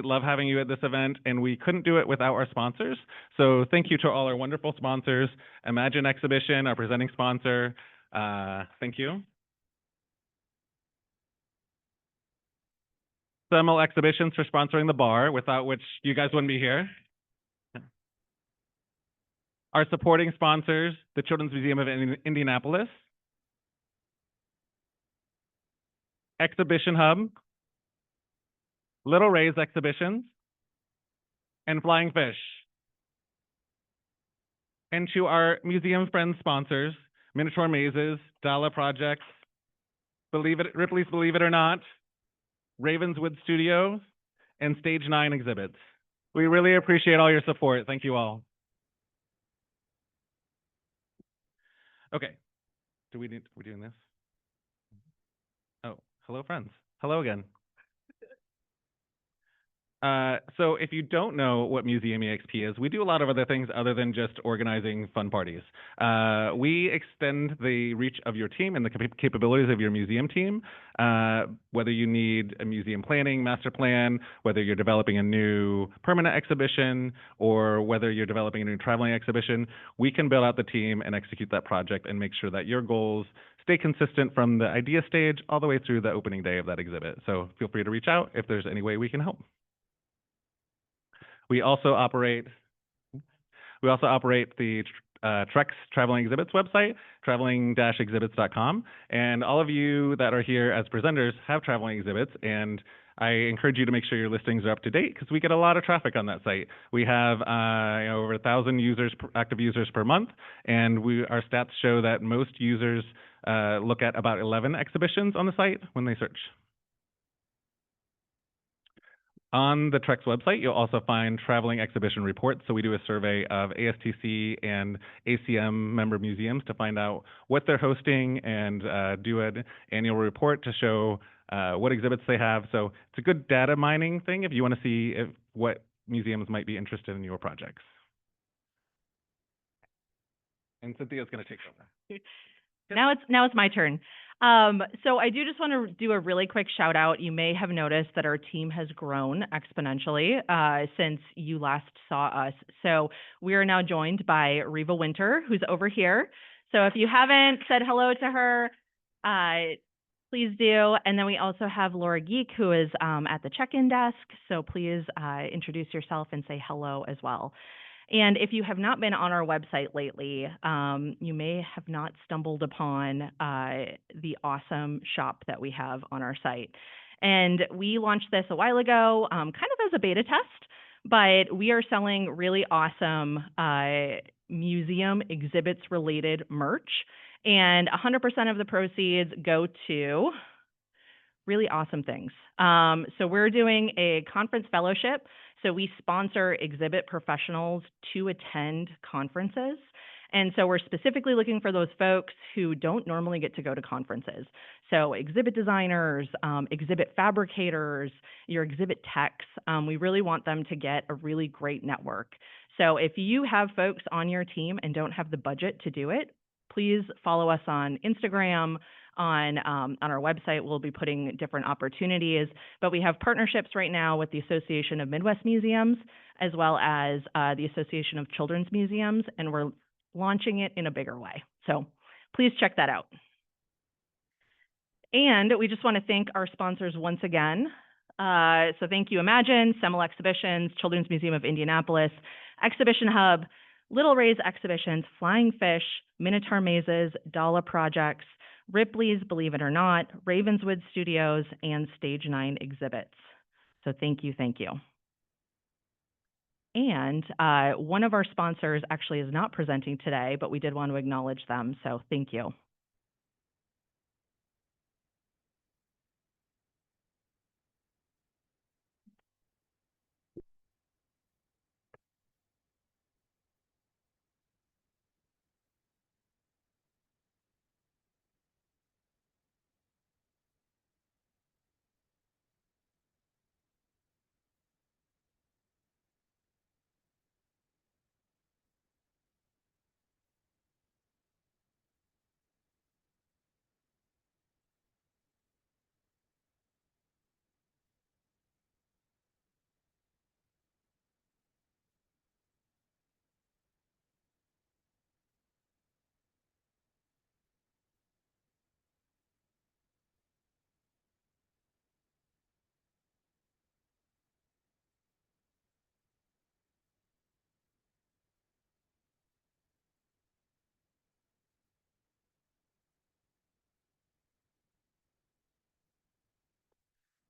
love having you at this event, and we couldn't do it without our sponsors. So thank you to all our wonderful sponsors. Imagine Exhibition, our presenting sponsor. Thank you. Semel Exhibitions for sponsoring the bar, without which you guys wouldn't be here. Our supporting sponsors, the Children's Museum of Indianapolis, Exhibition Hub, Little Ray's Exhibitions, and Flying Fish. And to our museum friend sponsors, Minotaur Mazes, Dala Projects, Ripley's Believe It or Not, Ravenswood Studios, and Stage 9 Exhibits. We really appreciate all your support. Thank you all. Okay, are we doing this? Oh, hello friends. Hello again. So if you don't know what Museum EXP is, we do a lot of other things other than just organizing fun parties. We extend the reach of your team and the capabilities of your museum team. Whether you need a museum planning master plan, whether you're developing a new permanent exhibition, or whether you're developing a new traveling exhibition, we can build out the team and execute that project and make sure that your goals stay consistent from the idea stage all the way through the opening day of that exhibit. So feel free to reach out if there's any way we can help. We also operate the TREX Traveling Exhibits website, traveling-exhibits.com. And all of you that are here as presenters have traveling exhibits, and I encourage you to make sure your listings are up to date because we get a lot of traffic on that site. We have over 1,000 active users per month, and our stats show that most users look at about 11 exhibitions on the site when they search. On the TREX website, you'll also find traveling exhibition reports. So we do a survey of ASTC and ACM member museums to find out what they're hosting and do an annual report to show what exhibits they have. So it's a good data mining thing if you want to see what museums might be interested in your projects. And Cynthia's going to take over. Now it's my turn. So I do just want to do a really quick shout out. You may have noticed that our team has grown exponentially since you last saw us. So we are now joined by Reva Winter, who's over here. So if you haven't said hello to her, please do. And then we also have Laura Geek, who is at the check-in desk. So please introduce yourself and say hello as well. And if you have not been on our website lately, you may have not stumbled upon the awesome shop that we have on our site. And we launched this a while ago, kind of as a beta test, but we are selling really awesome museum exhibits related merch. And 100% of the proceeds go to really awesome things. So we're doing a conference fellowship. So we sponsor exhibit professionals to attend conferences. And so we're specifically looking for those folks who don't normally get to go to conferences. So exhibit designers, exhibit fabricators, your exhibit techs, we really want them to get a really great network. So if you have folks on your team and don't have the budget to do it, please follow us on Instagram, on our website. We'll be putting different opportunities, but we have partnerships right now with the Association of Midwest Museums, as well as the Association of Children's Museums, and we're launching it in a bigger way. So please check that out. And we just want to thank our sponsors once again. So thank you, Imagine, Semel Exhibitions, Children's Museum of Indianapolis, Exhibition Hub, Little Ray's Exhibitions, Flying Fish, Minotaur Mazes, Dala Projects, Ripley's Believe It or Not, Ravenswood Studios, and Stage 9 Exhibits. So thank you, thank you. And one of our sponsors actually is not presenting today, but we did want to acknowledge them, so thank you.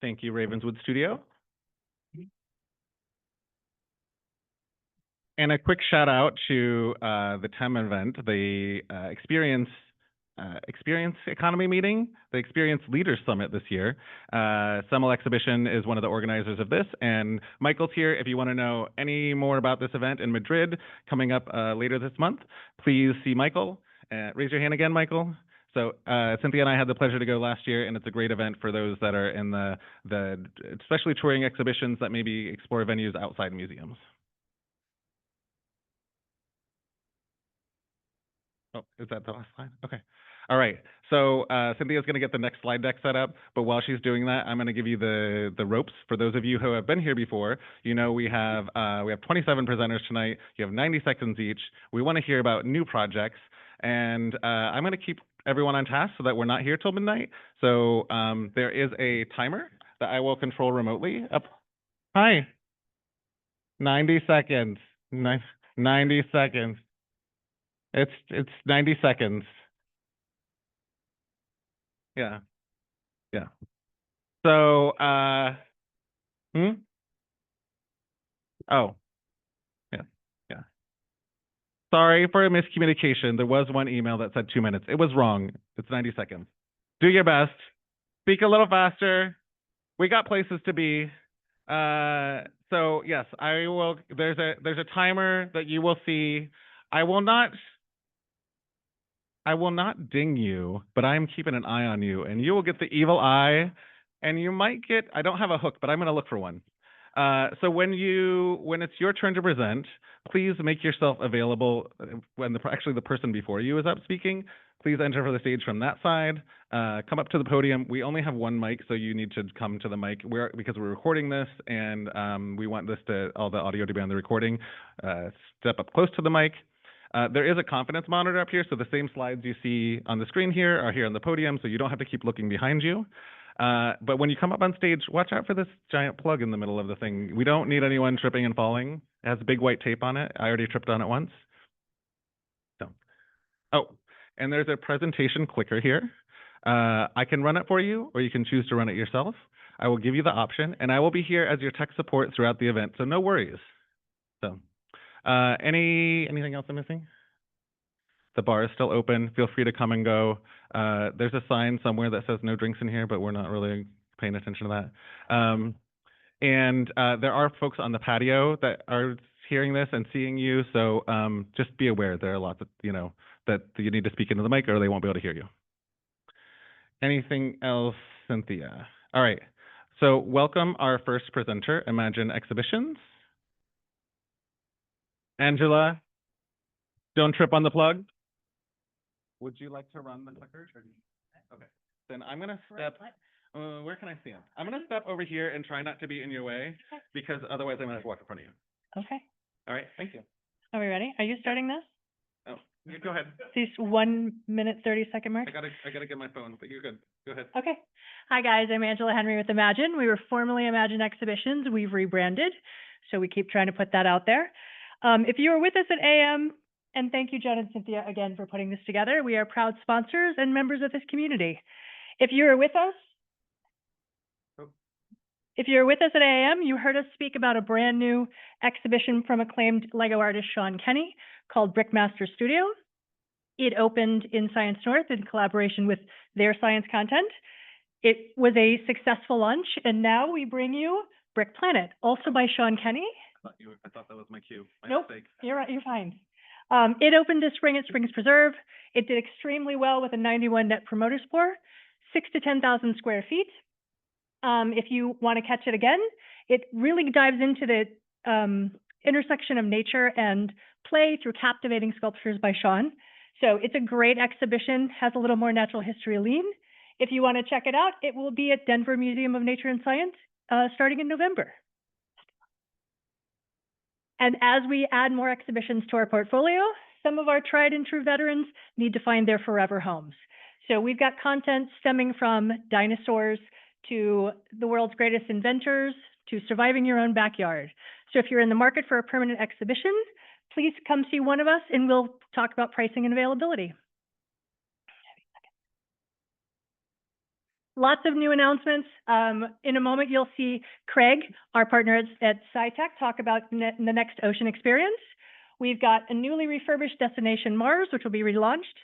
Thank you, Ravenswood Studio. And a quick shout out to the TEM event, the Experience Economy Meeting, the Experience Leaders Summit this year. Semel Exhibition is one of the organizers of this, and Michael's here. If you want to know any more about this event in Madrid coming up later this month, please see Michael. Raise your hand again, Michael. So Cynthia and I had the pleasure to go last year, and it's a great event for those that are in the especially touring exhibitions that maybe explore venues outside museums. Oh, is that the last slide? Okay. All right. So Cynthia's going to get the next slide deck set up, but while she's doing that, I'm going to give you the ropes. For those of you who have been here before, you know we have 27 presenters tonight. You have 90 seconds each. We want to hear about new projects, and I'm going to keep everyone on task so that we're not here till midnight. So there is a timer that I will control remotely. Hi. 90 seconds. 90 seconds. It's 90 seconds. Yeah. Yeah. So, Oh, yeah. Yeah. Sorry for a miscommunication. There was one email that said 2 minutes. It was wrong. It's 90 seconds. Do your best. Speak a little faster. We got places to be. So yes, I will. There's a timer that you will see. I will not ding you, but I'm keeping an eye on you, and you will get the evil eye, and you might get, I don't have a hook, but I'm gonna look for one. So when it's your turn to present, please make yourself available when actually the person before you is up speaking. Please enter for the stage from that side. Come up to the podium. We only have one mic, so you need to come to the mic because we're recording this, and we want all the audio to be on the recording. Step up close to the mic. There is a confidence monitor up here, so the same slides you see on the screen here are here on the podium, so you don't have to keep looking behind you. But when you come up on stage, watch out for this giant plug in the middle of the thing. We don't need anyone tripping and falling. It has big white tape on it. I already tripped on it once. So, oh, and there's a presentation clicker here. I can run it for you, or you can choose to run it yourself. I will give you the option, and I will be here as your tech support throughout the event, so no worries. So, anything else I'm missing? The bar is still open. Feel free to come and go. There's a sign somewhere that says no drinks in here, but we're not really paying attention to that. And there are folks on the patio that are hearing this and seeing you, so just be aware there are lots of, that you need to speak into the mic or they won't be able to hear you. Anything else, Cynthia? All right. So welcome our first presenter, Imagine Exhibitions. Angela, don't trip on the plug. Would you like to run the clicker? Okay. Then I'm going to step. Where can I see him? I'm going to step over here and try not to be in your way, because otherwise I'm going to have to walk in front of you. Okay. All right. Thank you. Are we ready? Are you starting this? Oh, you go ahead. These 1 minute, 30-second mark? I gotta get my phone, but you're good. Go ahead. Okay. Hi, guys. I'm Angela Henry with Imagine. We were formerly Imagine Exhibitions. We've rebranded, so we keep trying to put that out there. If you were with us at AAM, and thank you, Jen and Cynthia, again, for putting this together. We are proud sponsors and members of this community. If you were with us at AAM, you heard us speak about a brand new exhibition from acclaimed Lego artist Sean Kenny called Brickmaster Studio. It opened in Science North in collaboration with their science content. It was a successful launch, and now we bring you Brick Planet, also by Sean Kenny. I thought that was my cue. Nope, you're right, you're fine. It opened this spring at Springs Preserve. It did extremely well with a 91 Net Promoter Score, 6,000 to 10,000 square feet. If you want to catch it again, it really dives into the intersection of nature and play through captivating sculptures by Sean. So it's a great exhibition, has a little more natural history lean. If you want to check it out, it will be at Denver Museum of Nature and Science starting in November. And as we add more exhibitions to our portfolio, some of our tried and true veterans need to find their forever homes. So we've got content stemming from dinosaurs to the world's greatest inventors to surviving your own backyard. So if you're in the market for a permanent exhibition, please come see one of us and we'll talk about pricing and availability. lots of new announcements. In a moment, you'll see Craig, our partner at SciTech, talk about the next ocean experience. We've got a newly refurbished Destination Mars, which will be relaunched.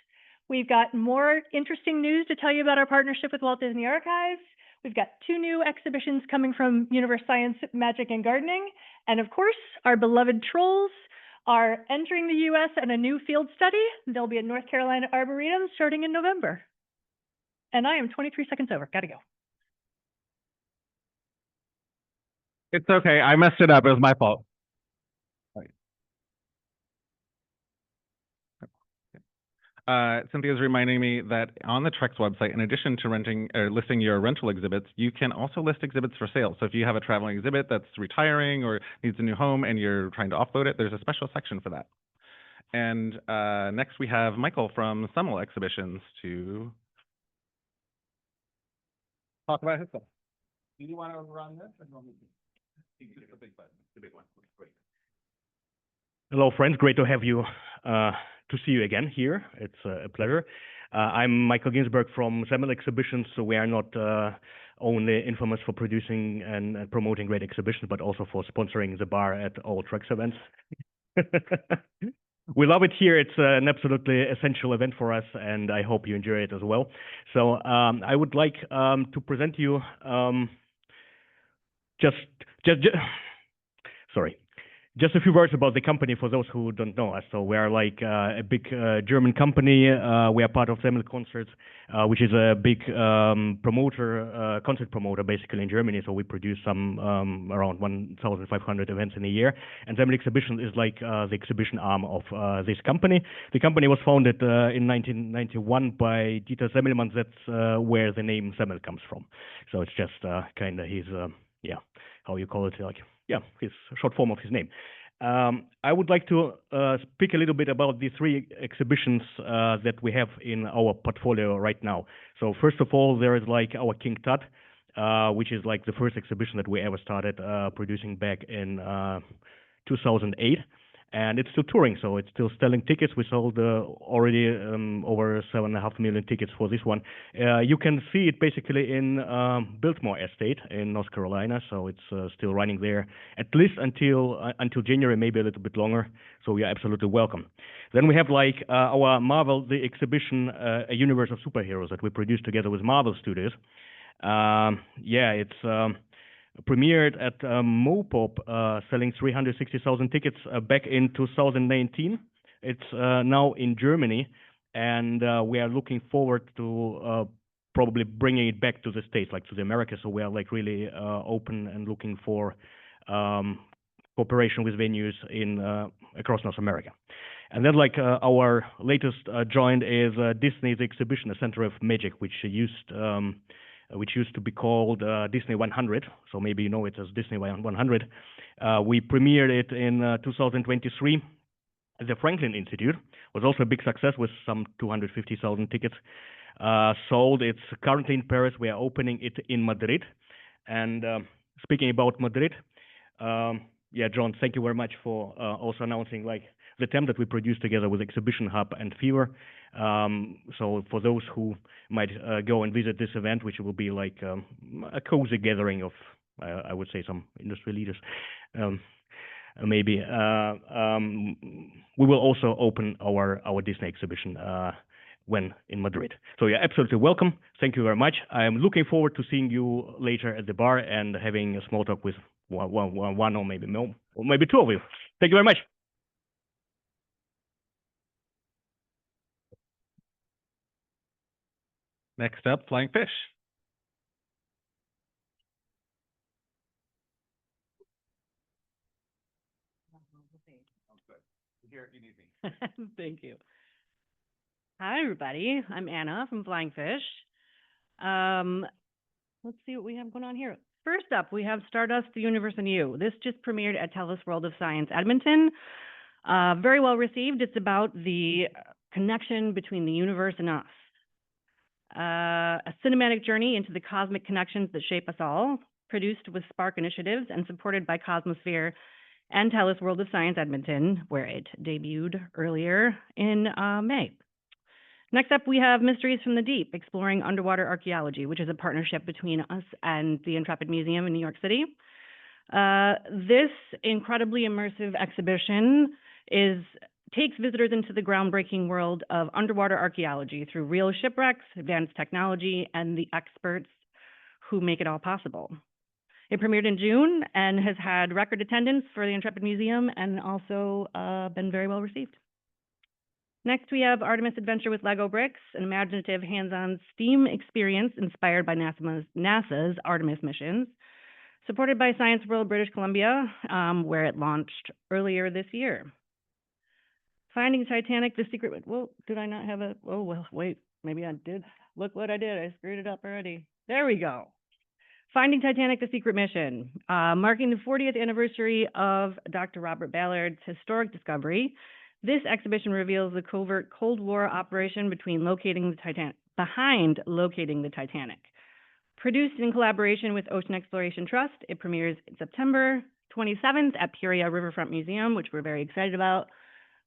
We've got more interesting news to tell you about our partnership with Walt Disney Archives. We've got 2 new exhibitions coming from Universe Science, Magic, and Gardening. And of course, our beloved trolls are entering the US in a new field study. They'll be at North Carolina Arboretum starting in November. And I am 23 seconds over. Gotta go. It's okay. I messed it up. It was my fault. Cynthia's reminding me that on the TREX website, in addition to renting or listing your rental exhibits, you can also list exhibits for sale. So if you have a traveling exhibit that's retiring or needs a new home and you're trying to offload it, there's a special section for that. And next we have Michael from Summel Exhibitions to talk about his stuff. Do you want to run this? Or do you want me to? It's a big button. It's a big one. Great. Hello, friends. Great to have you, to see you again here. It's a pleasure. I'm Michael Ginsberg from Summel Exhibitions. So we are not only infamous for producing and promoting great exhibitions, but also for sponsoring the bar at all TREX events. We love it here. It's an absolutely essential event for us, and I hope you enjoy it as well. So I would like to present to you just a few words about the company for those who don't know us. So we are like a big German company. We are part of Summel Concerts, which is a big concert promoter basically in Germany. So we produce some around 1,500 events in a year. And Summel Exhibition is like the exhibition arm of this company. The company was founded in 1991 by Dieter Semmelmann. That's where the name Summel comes from. So it's just kind of his, how you call it, like, his short form of his name. I would like to speak a little bit about the 3 exhibitions that we have in our portfolio right now. So first of all, there is like our King Tut, which is like the first exhibition that we ever started producing back in 2008. And it's still touring, so it's still selling tickets. We sold already over 7.5 million tickets for this one. You can see it basically in Biltmore Estate in North Carolina, so it's still running there at least until January, maybe a little bit longer. So you're absolutely welcome. Then we have like our Marvel, the exhibition, A Universe of Superheroes that we produced together with Marvel Studios. It's premiered at Mopop, selling 360,000 tickets back in 2019. It's now in Germany, and we are looking forward to probably bringing it back to the States, like to the Americas. So we are like really open and looking for cooperation with venues in across North America. And then like our latest joint is Disney the Exhibition, a Center of Magic, which used to be called Disney 100. So maybe you know it as Disney 100. We premiered it in 2023 at the Franklin Institute. It was also a big success with some 250,000 tickets sold. It's currently in Paris. We are opening it in Madrid. And speaking about Madrid, John, thank you very much for also announcing like the TAM that we produced together with Exhibition Hub and Fever. So for those who might go and visit this event, which will be like a cozy gathering of, I would say, some industry leaders, maybe, we will also open our Disney exhibition when in Madrid. So you're absolutely welcome. Thank you very much. I'm looking forward to seeing you later at the bar and having a small talk with one or maybe more, or maybe 2 of you. Thank you very much. Next up, Flying Fish. Here if you need me. Thank you. Hi, everybody. I'm Anna from Flying Fish. Let's see what we have going on here. First up, we have Stardust, the Universe, and You. This just premiered at TELUS World of Science Edmonton. Very well received. It's about the connection between the universe and us. A cinematic journey into the cosmic connections that shape us all, produced with Spark Initiatives and supported by Cosmosphere and TELUS World of Science Edmonton, where it debuted earlier in May. Next up, we have Mysteries from the Deep, Exploring Underwater Archaeology, which is a partnership between us and the Intrepid Museum in New York City. This incredibly immersive exhibition takes visitors into the groundbreaking world of underwater archaeology through real shipwrecks, advanced technology, and the experts who make it all possible. It premiered in June and has had record attendance for the Intrepid Museum and also been very well received. Next, we have Artemis Adventure with Lego Bricks, an imaginative hands-on STEAM experience inspired by NASA's Artemis missions, supported by Science World British Columbia, where it launched earlier this year. Finding Titanic, The Secret, well, did I not have a, oh, well, wait, maybe I did. Look what I did, I screwed it up already. There we go. Finding Titanic, The Secret Mission, marking the 40th anniversary of Dr. Robert Ballard's historic discovery. This exhibition reveals the covert Cold War operation behind locating the Titanic. Produced in collaboration with Ocean Exploration Trust, it premieres September 27th at Peoria Riverfront Museum, which we're very excited about.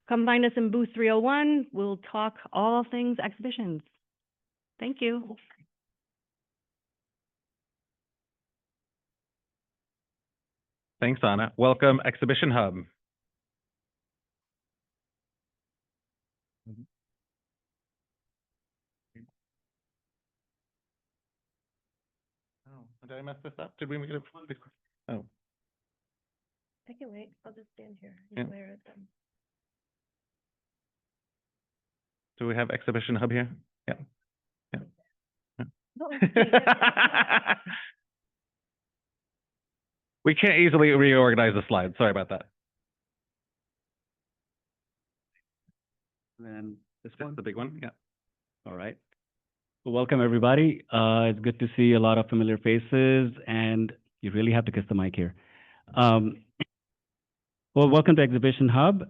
Come find us in booth 301. We'll talk all things exhibitions. Thank you. Thanks, Anna. Welcome, Exhibition Hub. Oh, did I mess this up? Did we make it? Oh. I can wait. I'll just stand here. Yeah. Glare at them. Do we have Exhibition Hub here? Yeah. Yeah. No, We can't easily reorganize the slides. Sorry about that. And this That's one? the big one. Yeah. All right. Well, welcome, everybody. It's good to see a lot of familiar faces, and you really have to kiss the mic here. Well, welcome to Exhibition Hub.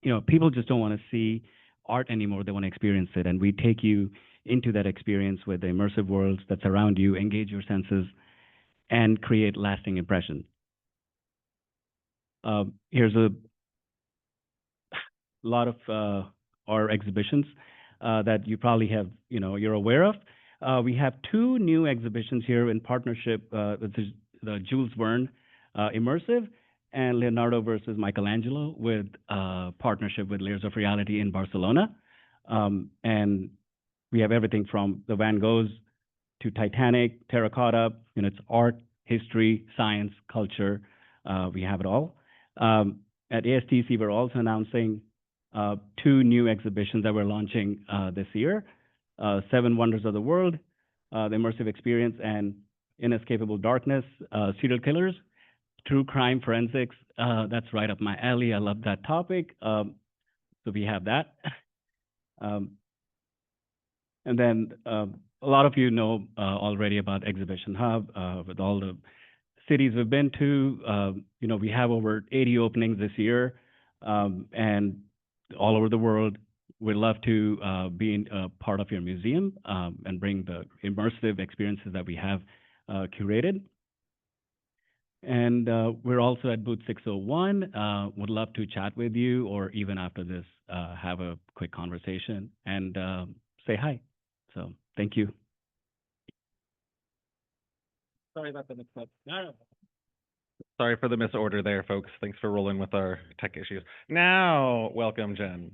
You know, people just don't want to see art anymore. They want to experience it, and we take you into that experience with the immersive worlds that surround you, engage your senses, and create lasting impression. Here's a lot of our exhibitions that you probably have, you're aware of. We have two new exhibitions here in partnership with the Jules Verne Immersive and Leonardo versus Michelangelo with partnership with Layers of Reality in Barcelona. And we have everything from the Van Goghs to Titanic, terracotta, it's art, history, science, culture. We have it all. At ASTC, we're also announcing two new exhibitions that we're launching this year. Seven Wonders of the World, the immersive experience, and Inescapable Darkness, serial killers, true crime forensics. That's right up my alley. I love that topic. So we have that. And then a lot of you know already about Exhibition Hub with all the cities we've been to. We have over 80 openings this year, and all over the world. We'd love to be a part of your museum and bring the immersive experiences that we have curated. And we're also at booth 601. Would love to chat with you, or even after this, have a quick conversation and say hi. So thank you. Sorry about the mix-up. No. Sorry for the misorder there, folks. Thanks for rolling with our tech issues. Now, welcome, Jen.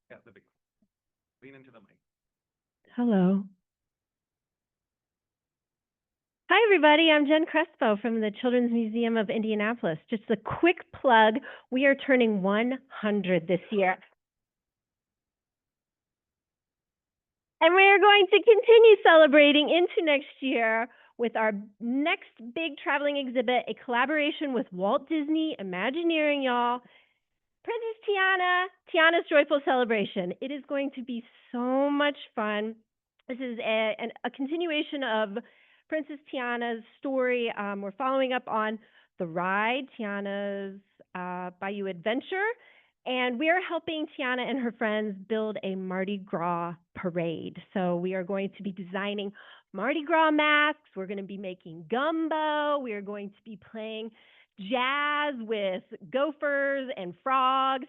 Yeah, the big one. Lean into the mic. Hello. Hi, everybody. I'm Jen Crespo from the Children's Museum of Indianapolis. Just a quick plug. We are turning 100 this year. And we are going to continue celebrating into next year with our next big traveling exhibit, a collaboration with Walt Disney Imagineering, y'all. Princess Tiana, Tiana's Joyful Celebration. It is going to be so much fun. This is a continuation of Princess Tiana's story. We're following up on the ride, Tiana's Bayou Adventure. And we are helping Tiana and her friends build a Mardi Gras parade. So we are going to be designing Mardi Gras masks. We're going to be making gumbo. We are going to be playing jazz with gophers and frogs.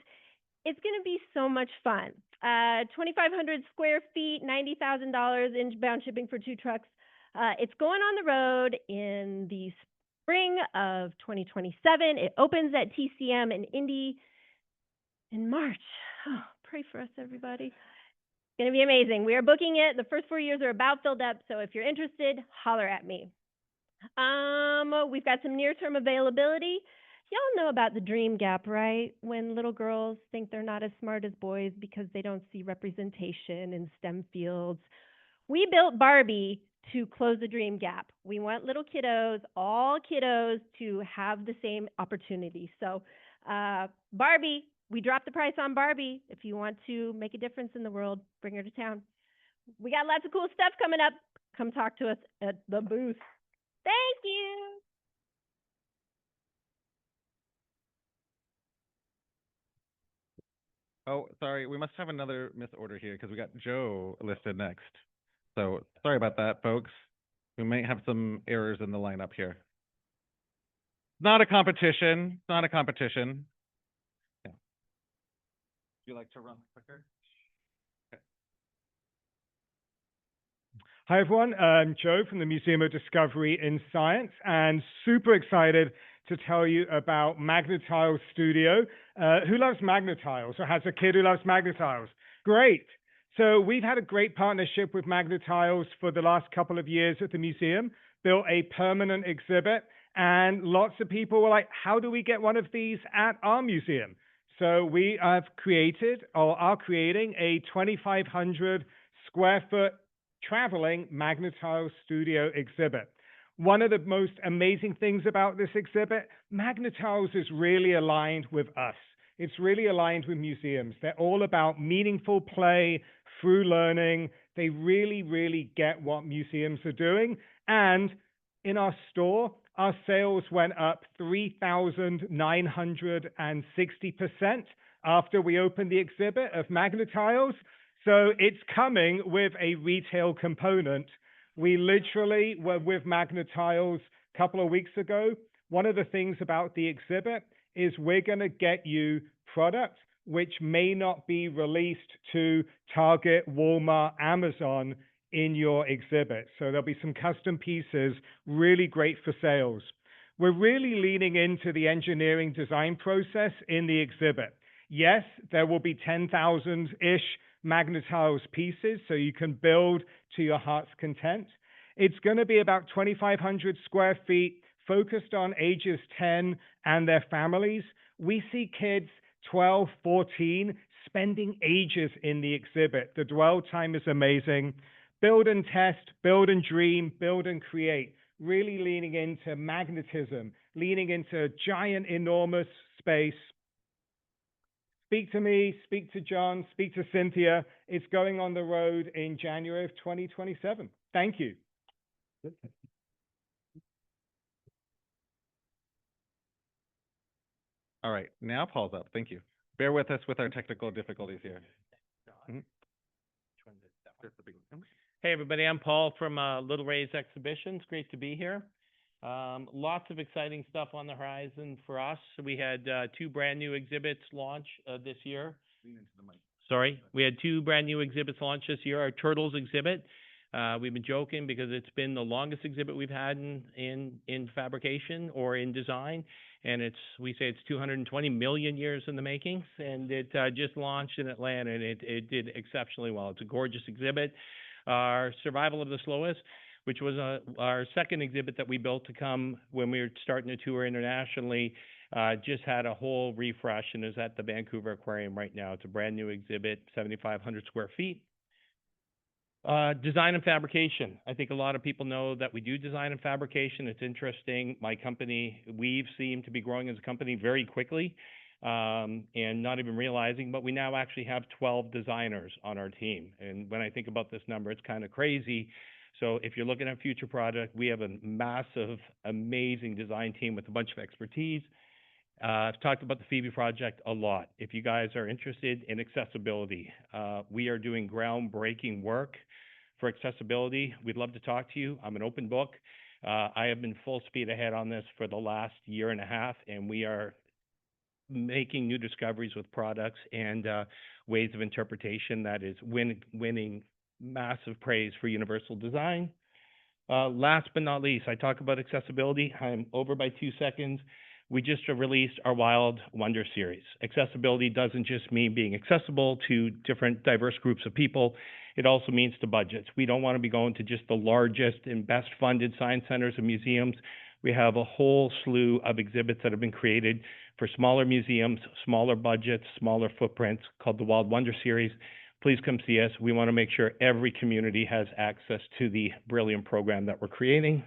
It's going to be so much fun. 2,500 square feet, $90,000 inbound shipping for 2 trucks. It's going on the road in the spring of 2027. It opens at TCM in Indy in March. Oh, pray for us, everybody. It's going to be amazing. We are booking it. The first 4 years are about filled up, so if you're interested, holler at me. We've got some near-term availability. Y'all know about the dream gap, right? When little girls think they're not as smart as boys because they don't see representation in STEM fields. We built Barbie to close the dream gap. We want little kiddos, all kiddos, to have the same opportunity. So Barbie, we dropped the price on Barbie. If you want to make a difference in the world, bring her to town. We got lots of cool stuff coming up. Come talk to us at the booth. Thank you. Oh, sorry, we must have another misorder here because we got Joe listed next. So sorry about that, folks. We may have some errors in the lineup here. Not a competition. Not a competition. Yeah. Would you like to run quicker? Okay. Hi, everyone. I'm Joe from the Museum of Discovery in Science, and super excited to tell you about Magnetiles Studio. Who loves Magnetiles or has a kid who loves Magnetiles? Great. So we've had a great partnership with Magnetiles for the last couple of years at the museum, built a permanent exhibit, and lots of people were like, how do we get one of these at our museum? So we have created or are creating a 2,500 square foot traveling Magnetiles Studio exhibit. One of the most amazing things about this exhibit, Magnetiles is really aligned with us. It's really aligned with museums. They're all about meaningful play through learning. They really, really get what museums are doing. And in our store, our sales went up 3,960% after we opened the exhibit of Magnetiles. So it's coming with a retail component. We literally were with Magnetiles a couple of weeks ago. One of the things about the exhibit is we're going to get you product which may not be released to Target, Walmart, Amazon in your exhibit. So there'll be some custom pieces, really great for sales. We're really leaning into the engineering design process in the exhibit. Yes, there will be 10,000-ish Magnetiles pieces, so you can build to your heart's content. It's going to be about 2,500 square feet, focused on ages 10 and their families. We see kids 12, 14 spending ages in the exhibit. The dwell time is amazing. Build and test, build and dream, build and create. Really leaning into magnetism, leaning into giant, enormous space. Speak to me, speak to John, speak to Cynthia. It's going on the road in January of 2027. Thank you. All right, now Paul's up. Thank you. Bear with us with our technical difficulties here. Hey, everybody, I'm Paul from Little Ray's Exhibitions. Great to be here. Lots of exciting stuff on the horizon for us. We had 2 brand new exhibits launch this year. Sorry, we had 2 brand new exhibits launch this year. Our Turtles exhibit. We've been joking because it's been the longest exhibit we've had in fabrication or in design, and we say it's 220 million years in the making. And it just launched in Atlanta, and it did exceptionally well. It's a gorgeous exhibit. Our Survival of the Slowest, which was our second exhibit that we built to come when we were starting to tour internationally, just had a whole refresh and is at the Vancouver Aquarium right now. It's a brand new exhibit, 7,500 square feet. Design and fabrication. I think a lot of people know that we do design and fabrication. It's interesting. My company, we've seemed to be growing as a company very quickly and not even realizing, but we now actually have 12 designers on our team. And when I think about this number, it's kind of crazy. So if you're looking at future product, we have a massive, amazing design team with a bunch of expertise. I've talked about the Phoebe project a lot. If you guys are interested in accessibility, we are doing groundbreaking work for accessibility. We'd love to talk to you. I'm an open book. I have been full speed ahead on this for the last year and a half, and we are making new discoveries with products and ways of interpretation that is winning massive praise for universal design. Last but not least, I talk about accessibility. I'm over by 2 seconds. We just released our Wild Wonder series. Accessibility doesn't just mean being accessible to different diverse groups of people. It also means to budgets. We don't want to be going to just the largest and best funded science centers and museums. We have a whole slew of exhibits that have been created for smaller museums, smaller budgets, smaller footprints, called the Wild Wonder series. Please come see us. We want to make sure every community has access to the brilliant program that we're creating.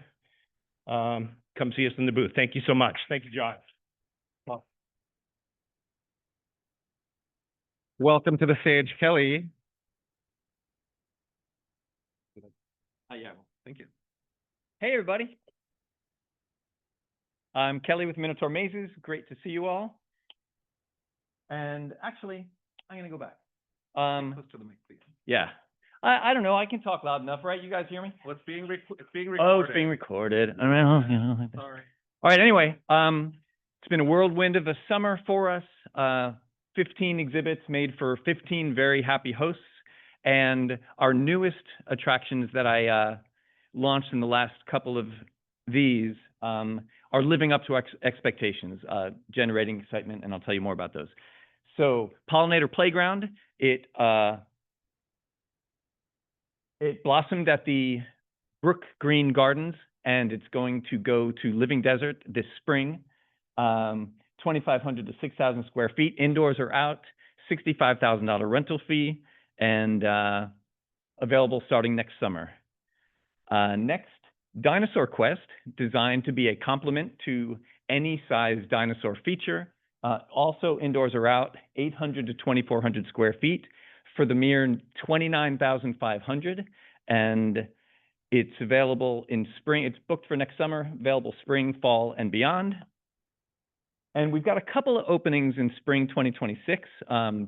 Come see us in the booth. Thank you so much. Thank you, John. Welcome to the stage, Kelly. Yeah. Thank you. Hey, everybody. I'm Kelly with Minotaur Mazes. Great to see you all. And actually, I'm going to go back. Close to the mic, please. Yeah. I don't know. I can talk loud enough, right? You guys hear me? Well, it's being recorded. Oh, it's being recorded. I mean, you know, like this. Sorry. All right. Anyway, it's been a whirlwind of a summer for us. 15 exhibits made for 15 very happy hosts. And our newest attractions that I launched in the last couple of these are living up to expectations, generating excitement, and I'll tell you more about those. So, Pollinator Playground, it blossomed at the Brook Green Gardens, and it's going to go to Living Desert this spring. 2,500 to 6,000 square feet. Indoors or out, $65,000 rental fee, and available starting next summer. Next, Dinosaur Quest, designed to be a complement to any size dinosaur feature. Also indoors or out, 800 to 2,400 square feet for the mere $29,500. And it's available in spring. It's booked for next summer, available spring, fall, and beyond. And we've got a couple of openings in spring 2026,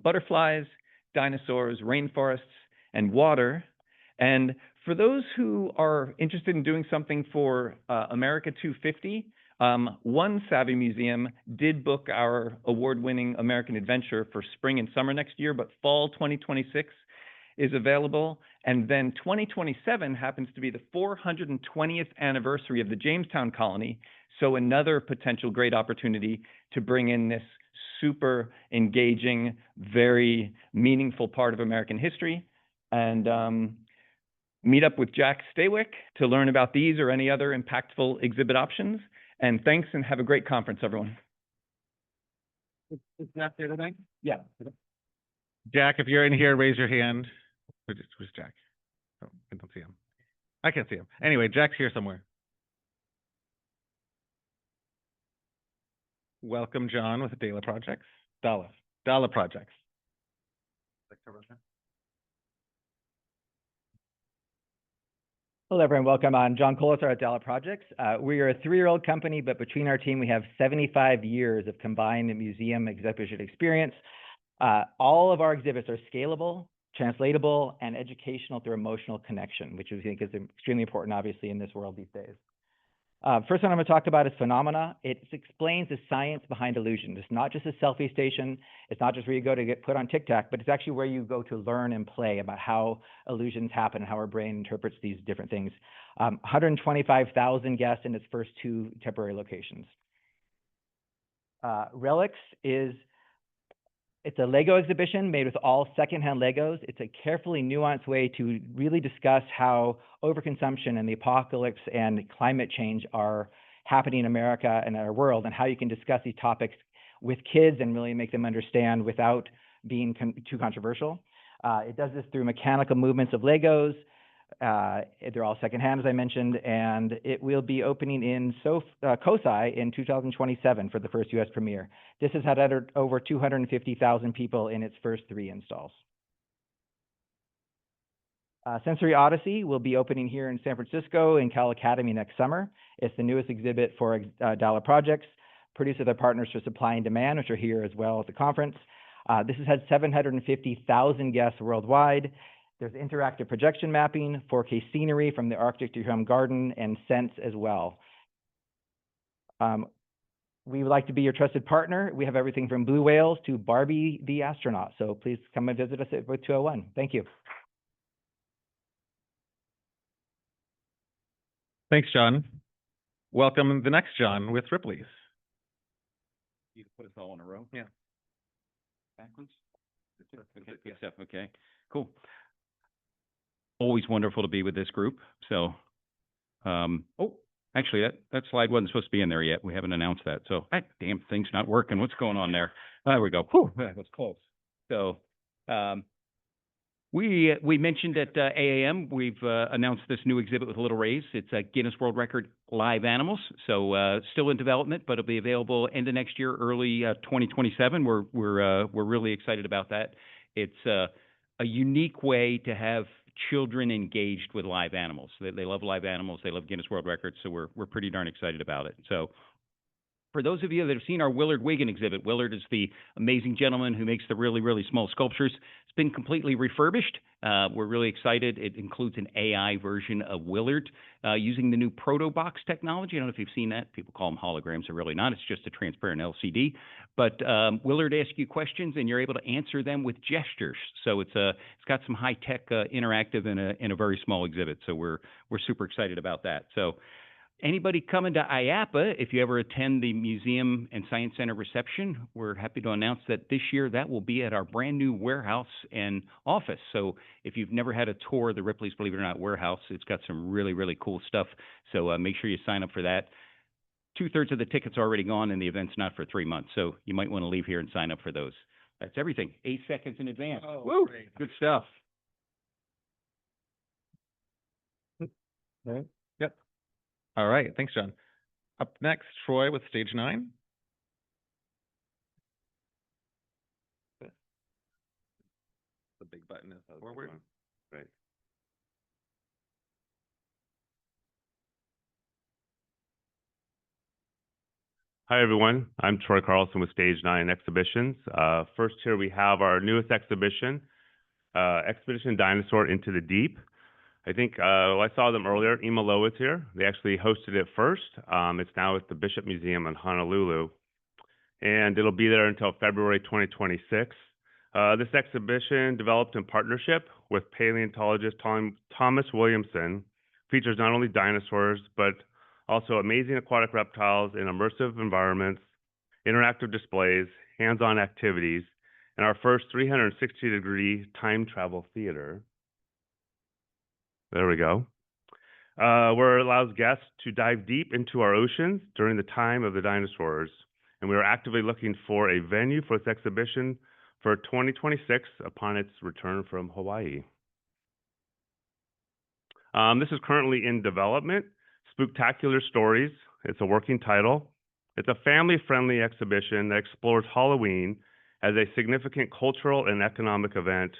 butterflies, dinosaurs, rainforests, and water. And for those who are interested in doing something for America 250, One Savvy Museum did book our award-winning American Adventure for spring and summer next year, but fall 2026 is available. And then 2027 happens to be the 420th anniversary of the Jamestown colony. So another potential great opportunity to bring in this super engaging, very meaningful part of American history. And meet up with Jack Staywick to learn about these or any other impactful exhibit options. And thanks, and have a great conference, everyone. Is Jack there tonight? Yeah. Jack, if you're in here, raise your hand. Who's Jack? Oh, I don't see him. I can't see him. Anyway, Jack's here somewhere. Welcome, John, with Dala Projects. Dala Projects. Hello, everyone. Welcome. I'm John Colasar at Dala Projects. We are a 3-year-old company, but between our team, we have 75 years of combined museum exhibition experience. All of our exhibits are scalable, translatable, and educational through emotional connection, which we think is extremely important, obviously, in this world these days. First one I'm going to talk about is Phenomena. It explains the science behind illusion. It's not just a selfie station. It's not just where you go to get put on TikTok, but it's actually where you go to learn and play about how illusions happen and how our brain interprets these different things. 125,000 guests in its first 2 temporary locations. Relics is it's a Lego exhibition made with all secondhand Legos. It's a carefully nuanced way to really discuss how overconsumption and the apocalypse and climate change are happening in America and our world, and how you can discuss these topics with kids and really make them understand without being too controversial. It does this through mechanical movements of Legos. They're all secondhand, as I mentioned, and it will be opening in COSI in 2027 for the first U.S. premiere. This has had over 250,000 people in its first 3 installs. Sensory Odyssey will be opening here in San Francisco in Cal Academy next summer. It's the newest exhibit for Dala Projects, produced with our partners for Supply and Demand, which are here as well at the conference. This has had 750,000 guests worldwide. There's interactive projection mapping, 4K scenery from the Arctic to your home garden, and Sense as well. We would like to be your trusted partner. We have everything from blue whales to Barbie the astronaut. So please come and visit us at booth 201. Thank you. Thanks, John. Welcome the next John with Ripley's. You put us all in a row? Yeah. Backwards? Okay, good stuff. Okay, cool. Always wonderful to be with this group. So, oh, actually, that slide wasn't supposed to be in there yet. We haven't announced that. So, damn thing's not working. What's going on there? There we go. Whew, that was close. So, we mentioned at AAM, we've announced this new exhibit with Little Rays. It's a Guinness World Record live animals. So still in development, but it'll be available end of next year, early 2027. We're really excited about that. It's a unique way to have children engaged with live animals. They love live animals. They love Guinness World Records. So we're pretty darn excited about it. So for those of you that have seen our Willard Wiggin exhibit, Willard is the amazing gentleman who makes the really, really small sculptures. It's been completely refurbished. We're really excited. It includes an AI version of Willard using the new Protobox technology. I don't know if you've seen that. People call them holograms. They're really not. It's just a transparent LCD. But Willard asks you questions, and you're able to answer them with gestures. So it's got some high-tech interactive in a very small exhibit. So we're super excited about that. So anybody coming to IAAPA, if you ever attend the Museum and Science Center reception, we're happy to announce that this year that will be at our brand new warehouse and office. So if you've never had a tour of the Ripley's Believe It or Not warehouse, it's got some really, really cool stuff. So make sure you sign up for that. 2/3 of the tickets are already gone, and the event's not for 3 months. So you might want to leave here and sign up for those. That's everything. 8 seconds in advance. Oh, woo! Great. Good stuff. Right. Yep. All right. Thanks, John. Up next, Troy with Stage 9. The big button is forward. Right. Hi, everyone. I'm Troy Carlson with Stage 9 Exhibitions. First here we have our newest exhibition, Expedition Dinosaur Into the Deep. I think I saw them earlier. Imalo is here. They actually hosted it first. It's now at the Bishop Museum in Honolulu, and it'll be there until February 2026. This exhibition, developed in partnership with paleontologist Thomas Williamson, features not only dinosaurs, but also amazing aquatic reptiles in immersive environments, interactive displays, hands-on activities, and our first 360-degree time travel theater. There we go. Where it allows guests to dive deep into our oceans during the time of the dinosaurs. And we are actively looking for a venue for this exhibition for 2026 upon its return from Hawaii. This is currently in development. Spooktacular Stories. It's a working title. It's a family-friendly exhibition that explores Halloween as a significant cultural and economic event.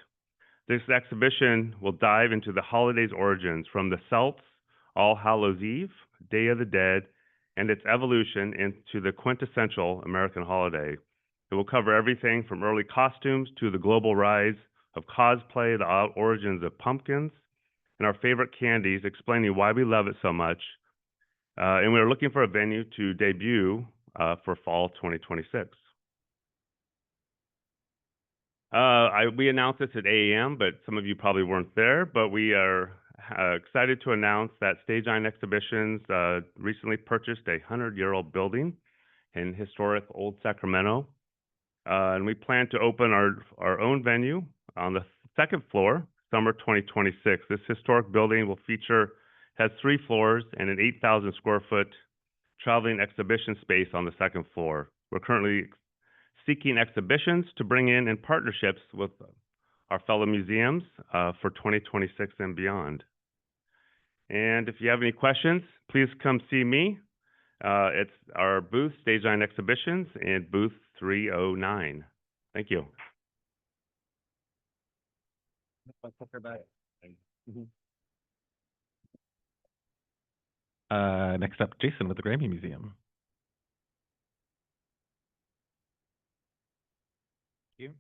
This exhibition will dive into the holiday's origins from the Celts, All Hallows Eve, Day of the Dead, and its evolution into the quintessential American holiday. It will cover everything from early costumes to the global rise of cosplay, the origins of pumpkins, and our favorite candies, explaining why we love it so much. And we're looking for a venue to debut for fall 2026. We announced this at AAM, but some of you probably weren't there. But we are excited to announce that Stage 9 Exhibitions recently purchased a 100-year-old building in historic Old Sacramento. And we plan to open our own venue on the second floor, summer 2026. This historic building has 3 floors and an 8,000 square foot traveling exhibition space on the second floor. We're currently seeking exhibitions to bring in partnerships with our fellow museums for 2026 and beyond. And if you have any questions, please come see me. It's our booth, Stage 9 Exhibitions, in booth 309. Thank you. Next up, Jason with the Grammy Museum. Thank you.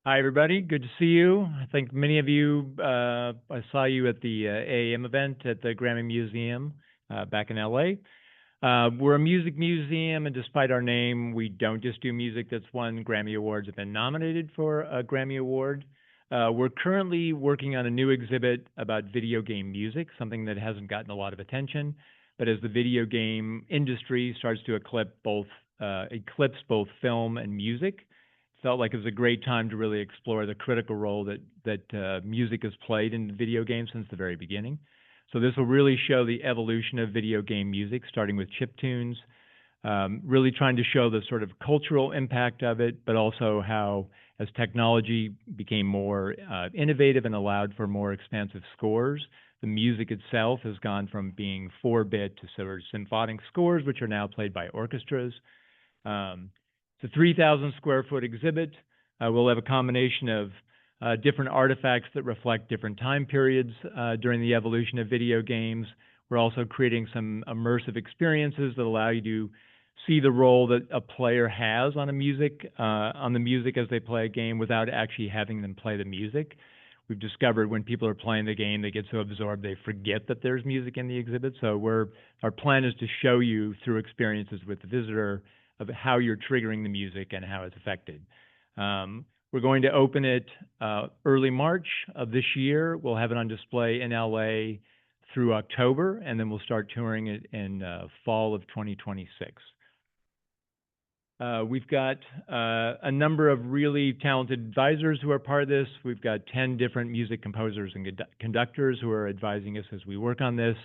Hi, everybody. Good to see you. I think many of you, I saw you at the AAM event at the Grammy Museum back in LA. We're a music museum, and despite our name, we don't just do music that's won Grammy Awards, have been nominated for a Grammy Award. We're currently working on a new exhibit about video game music, something that hasn't gotten a lot of attention. But as the video game industry starts to eclipse both film and music, felt like it was a great time to really explore the critical role that music has played in video games since the very beginning. So this will really show the evolution of video game music, starting with chiptunes, really trying to show the sort of cultural impact of it, but also how, as technology became more innovative and allowed for more expansive scores, the music itself has gone from being 4-bit to sort of symphonic scores, which are now played by orchestras. It's a 3,000 square foot exhibit. We'll have a combination of different artifacts that reflect different time periods during the evolution of video games. We're also creating some immersive experiences that allow you to see the role that a player has on the music as they play a game without actually having them play the music. We've discovered when people are playing the game, they get so absorbed they forget that there's music in the exhibit. So our plan is to show you through experiences with the visitor of how you're triggering the music and how it's affected. We're going to open it early March of this year. We'll have it on display in LA through October, and then we'll start touring it in fall of 2026. We've got a number of really talented advisors who are part of this. We've got 10 different music composers and conductors who are advising us as we work on this.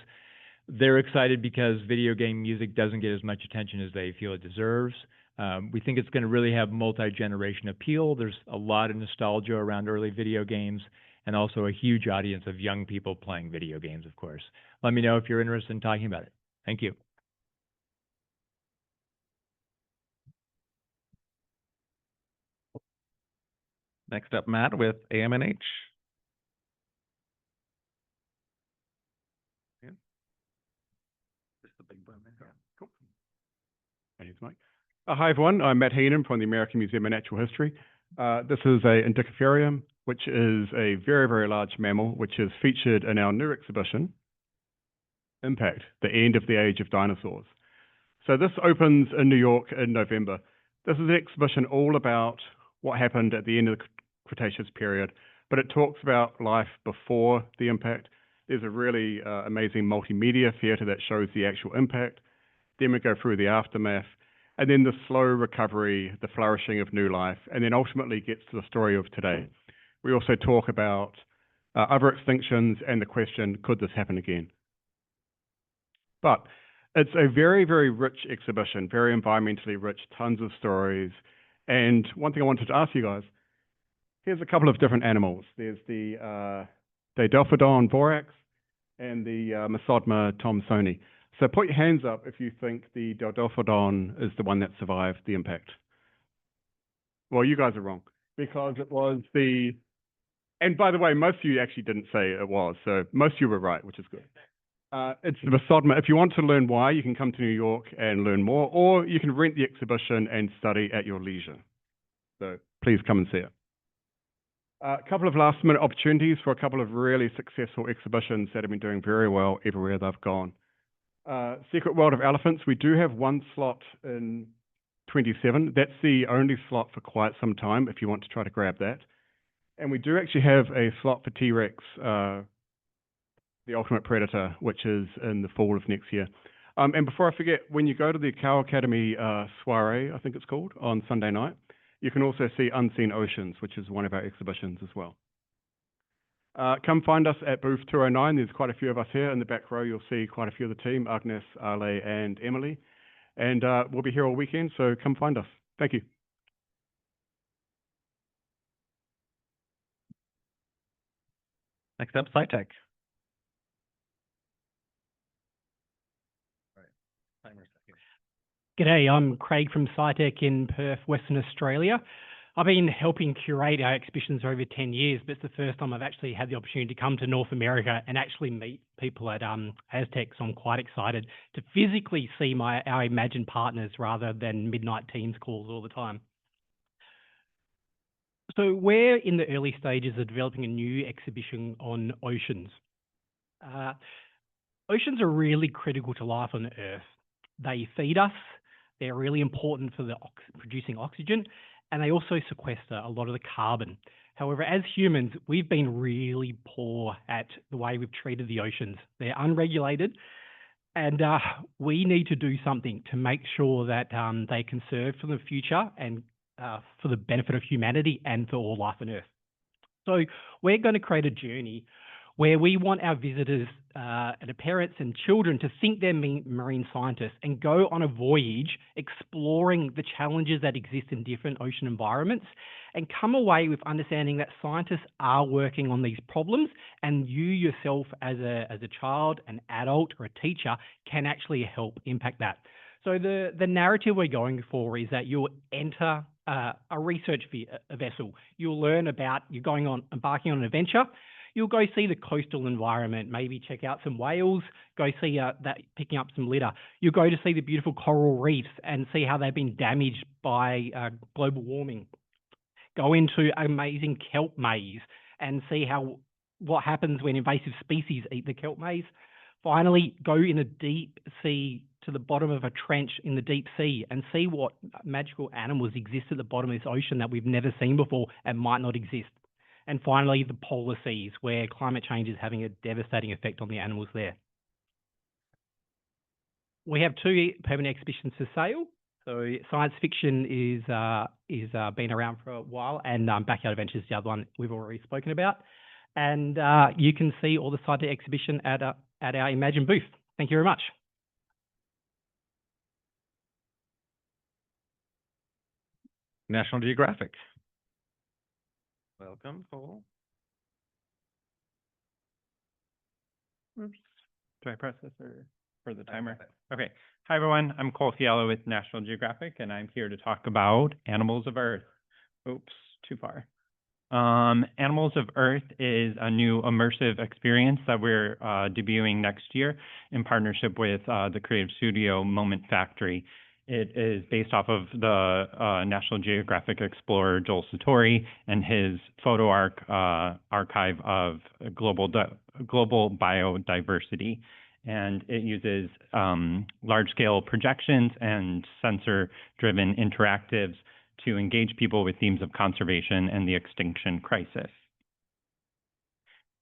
They're excited because video game music doesn't get as much attention as they feel it deserves. We think it's going to really have multi-generation appeal. There's a lot of nostalgia around early video games and also a huge audience of young people playing video games, of course. Let me know if you're interested in talking about it. Thank you. Next up, Matt with AAM&H. Hi, everyone. I'm Matt Heenan from the American Museum of Natural History. This is a Indiciferium, which is a very, very large mammal, which is featured in our new exhibition, Impact, the End of the Age of Dinosaurs. So this opens in New York in November. This is an exhibition all about what happened at the end of the Cretaceous period, but it talks about life before the impact. There's a really amazing multimedia theatre that shows the actual impact. Then we go through the aftermath, and then the slow recovery, the flourishing of new life, and then ultimately gets to the story of today. We also talk about other extinctions and the question, could this happen again? But it's a very, very rich exhibition, very environmentally rich, tons of stories. And one thing I wanted to ask you guys, here's a couple of different animals. There's the Delphodon borax and the Mesodma thomsoni. So put your hands up if you think the Delphodon is the one that survived the impact. Well, you guys are wrong, because it was the, and by the way, most of you actually didn't say it was, so most of you were right, which is good. It's the Mesodma. If you want to learn why, you can come to New York and learn more, or you can rent the exhibition and study at your leisure. So please come and see it. A couple of last-minute opportunities for a couple of really successful exhibitions that have been doing very well everywhere they've gone. Secret World of Elephants, we do have one slot in 27. That's the only slot for quite some time if you want to try to grab that. And we do actually have a slot for T-Rex, the Ultimate Predator, which is in the fall of next year. And before I forget, when you go to the Cow Academy soiree, I think it's called, on Sunday night, you can also see Unseen Oceans, which is one of our exhibitions as well. Come find us at booth 209. There's quite a few of us here. In the back row, you'll see quite a few of the team, Agnes, Ale, and Emily. And we'll be here all weekend, so come find us. Thank you. Next up, SciTech. G'day, I'm Craig from SciTech in Perth, Western Australia. I've been helping curate our exhibitions for over 10 years, but it's the first time I've actually had the opportunity to come to North America and actually meet people at Aztec, so I'm quite excited to physically see our Imagine partners rather than midnight Teams calls all the time. So we're in the early stages of developing a new exhibition on oceans. Oceans are really critical to life on Earth. They feed us, they're really important for the producing oxygen, and they also sequester a lot of the carbon. However, as humans, we've been really poor at the way we've treated the oceans. They're unregulated, and we need to do something to make sure that they conserve for the future and for the benefit of humanity and for all life on Earth. So we're going to create a journey where we want our visitors and the parents and children to think they're marine scientists and go on a voyage exploring the challenges that exist in different ocean environments and come away with understanding that scientists are working on these problems, and you yourself as a child, an adult, or a teacher can actually help impact that. So the narrative we're going for is that you'll enter a research vessel. You'll learn about, embarking on an adventure. You'll go see the coastal environment, maybe check out some whales, go see picking up some litter. You'll go to see the beautiful coral reefs and see how they've been damaged by global warming. Go into amazing kelp maze and see what happens when invasive species eat the kelp maze. Finally, go in the deep sea to the bottom of a trench in the deep sea and see what magical animals exist at the bottom of this ocean that we've never seen before and might not exist. And finally, the polar seas, where climate change is having a devastating effect on the animals there. We have 2 permanent exhibitions for sale. So science fiction is been around for a while, and Backyard Adventures is the other one we've already spoken about. And you can see all the scientific exhibition at our Imagine booth. Thank you very much. National Geographic. Welcome, Cole. Oops. Do I press this for the timer? Okay. Hi, everyone. I'm Cole Fiala with National Geographic, and I'm here to talk about Animals of Earth. Oops, too far. Animals of Earth is a new immersive experience that we're debuting next year in partnership with the creative studio Moment Factory. It is based off of the National Geographic explorer Joel Satori and his photo archive of global biodiversity. And it uses large-scale projections and sensor-driven interactives to engage people with themes of conservation and the extinction crisis.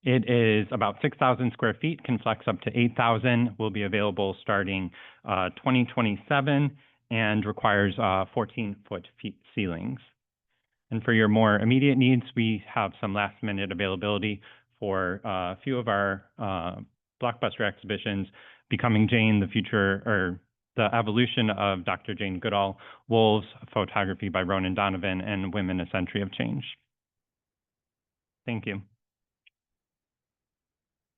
It is about 6,000 square feet, can flex up to 8,000, will be available starting 2027, and requires 14-foot ceilings. And for your more immediate needs, we have some last-minute availability for a few of our blockbuster exhibitions, Becoming Jane, the future, or the evolution of Dr. Jane Goodall, Wolves, photography by Ronan Donovan, and Women, A Century of Change. Thank you.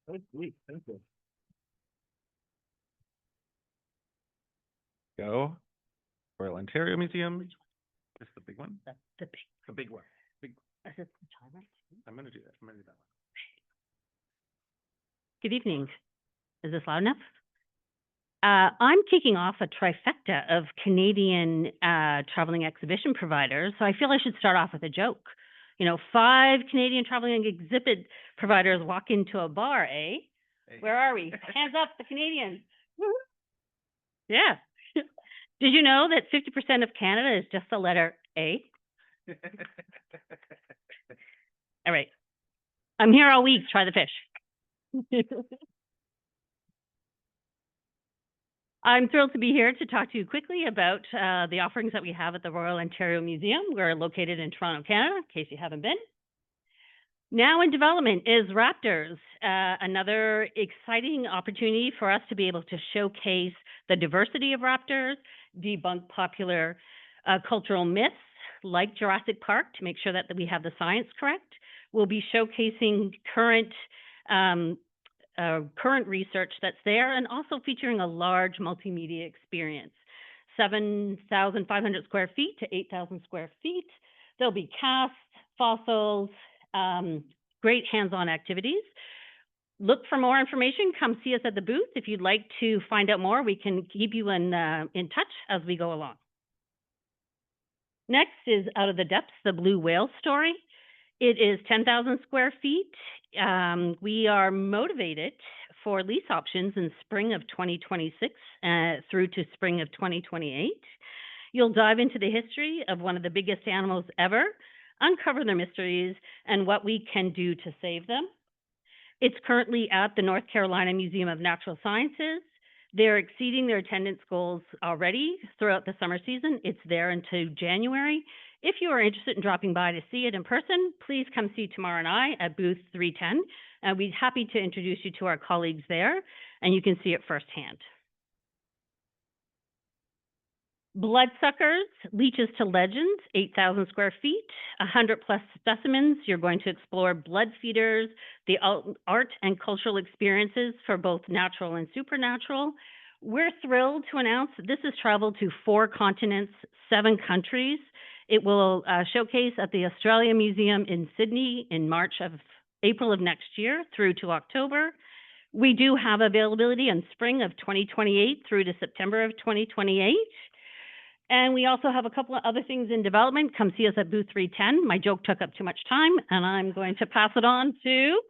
Thank you. Go. Royal Ontario Museum. This the big one? That's the big one. Is it the timer? I'm going to do that. I'm going to do that one. Good evening. Is this loud enough? I'm kicking off a trifecta of Canadian traveling exhibition providers, so I feel I should start off with a joke. You know, 5 Canadian traveling exhibit providers walk into a bar, eh? Hey. Where are we? Hands up, the Canadians. Yeah. Did you know that 50% of Canada is just the letter A? All right. I'm here all week. Try the fish. I'm thrilled to be here to talk to you quickly about the offerings that we have at the Royal Ontario Museum. We're located in Toronto, Canada, in case you haven't been. Now in development is Raptors, another exciting opportunity for us to be able to showcase the diversity of raptors, debunk popular cultural myths like Jurassic Park to make sure that we have the science correct. We'll be showcasing current research that's there, and also featuring a large multimedia experience. 7,500 square feet to 8,000 square feet. There'll be casts, fossils, great hands-on activities. Look for more information. Come see us at the booth. If you'd like to find out more, we can keep you in touch as we go along. Next is Out of the Depths, the Blue Whale story. It is 10,000 square feet. We are motivated for lease options in spring of 2026 through to spring of 2028. You'll dive into the history of one of the biggest animals ever, uncover their mysteries, and what we can do to save them. It's currently at the North Carolina Museum of Natural Sciences. They're exceeding their attendance goals already throughout the summer season. It's there until January. If you are interested in dropping by to see it in person, please come see Tamara and I at booth 310. We'd be happy to introduce you to our colleagues there, and you can see it firsthand. Bloodsuckers, Leeches to Legends, 8,000 square feet, 100 plus specimens. You're going to explore blood feeders, the art and cultural experiences for both natural and supernatural. We're thrilled to announce that this has traveled to 4 continents, 7 countries. It will showcase at the Australia Museum in Sydney in April of next year through to October. We do have availability in spring of 2028 through to September of 2028. And we also have a couple of other things in development. Come see us at booth 310. My joke took up too much time, and I'm going to pass it on to...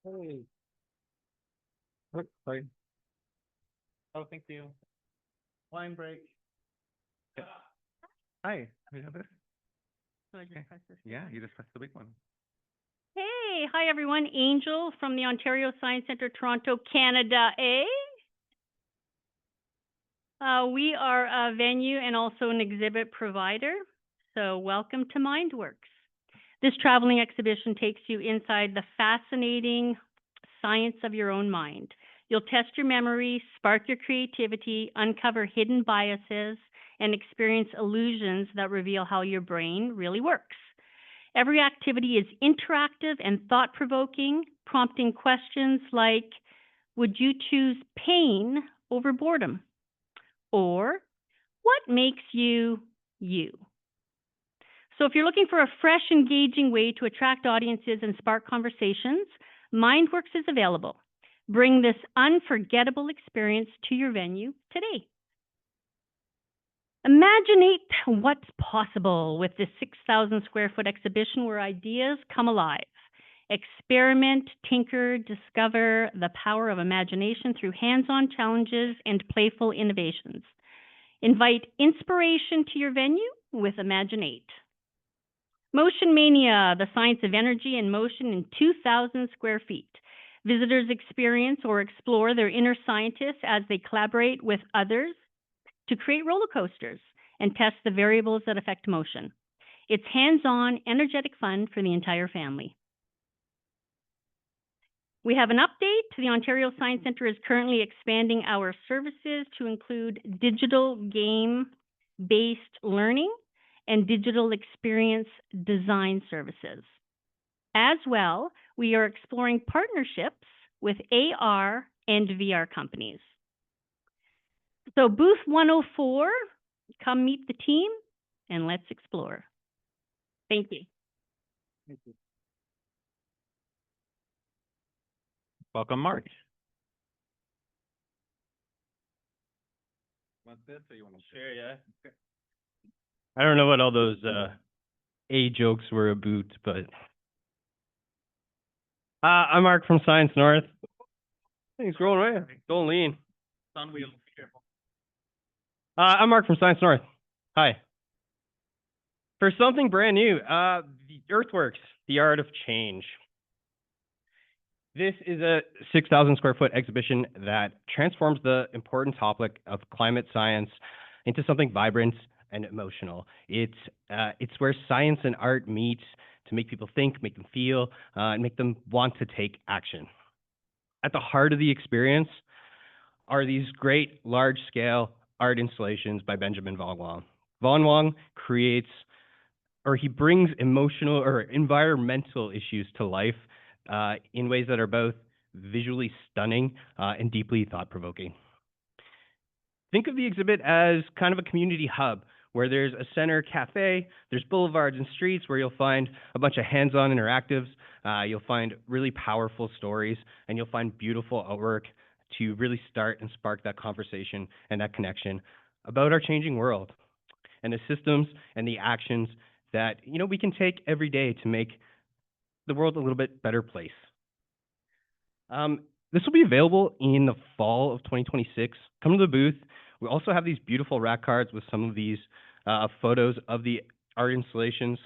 Hey. Oh, sorry. Oh, thank you. Line break. Yeah. Hi, we have this? So I just press this Yeah, you just pressed the big one. Hey, hi everyone. Angel from the Ontario Science Centre, Toronto, Canada, we are a venue and also an exhibit provider. So welcome to MindWorks. This traveling exhibition takes you inside the fascinating science of your own mind. You'll test your memory, spark your creativity, uncover hidden biases, and experience illusions that reveal how your brain really works. Every activity is interactive and thought-provoking, prompting questions like, would you choose pain over boredom? Or, what makes you, you? So if you're looking for a fresh, engaging way to attract audiences and spark conversations, MindWorks is available. Bring this unforgettable experience to your venue today. Imaginate what's possible with this 6,000 square foot exhibition where ideas come alive. Experiment, tinker, discover the power of imagination through hands-on challenges and playful innovations. Invite inspiration to your venue with Imaginate. Motion Mania, the science of energy and motion in 2,000 square feet. Visitors experience or explore their inner scientists as they collaborate with others to create roller coasters and test the variables that affect motion. It's hands-on, energetic fun for the entire family. We have an update. The Ontario Science Centre is currently expanding our services to include digital game-based learning and digital experience design services. As well, we are exploring partnerships with AR and VR companies. So booth 104, come meet the team and let's explore. Thank you. Thank you. Welcome, Mark. Want this or you want to share? Yeah. I don't know what all those A jokes were about, but I'm Mark from Science North. Things growing right. Going lean. On wheels. Be careful. I'm Mark from Science North. Hi. For something brand new, the Earthworks, the art of change. This is a 6,000 square foot exhibition that transforms the important topic of climate science into something vibrant and emotional. It's where science and art meet to make people think, make them feel, and make them want to take action. At the heart of the experience are these great large-scale art installations by Benjamin Von Wong. Von Wong he brings emotional or environmental issues to life in ways that are both visually stunning and deeply thought-provoking. Think of the exhibit as kind of a community hub where there's a center cafe, there's boulevards and streets where you'll find a bunch of hands-on interactives, you'll find really powerful stories, and you'll find beautiful artwork to really start and spark that conversation and that connection about our changing world and the systems and the actions that, we can take every day to make the world a little bit better place. This will be available in the fall of 2026. Come to the booth. We also have these beautiful rack cards with some of these photos of the art installations.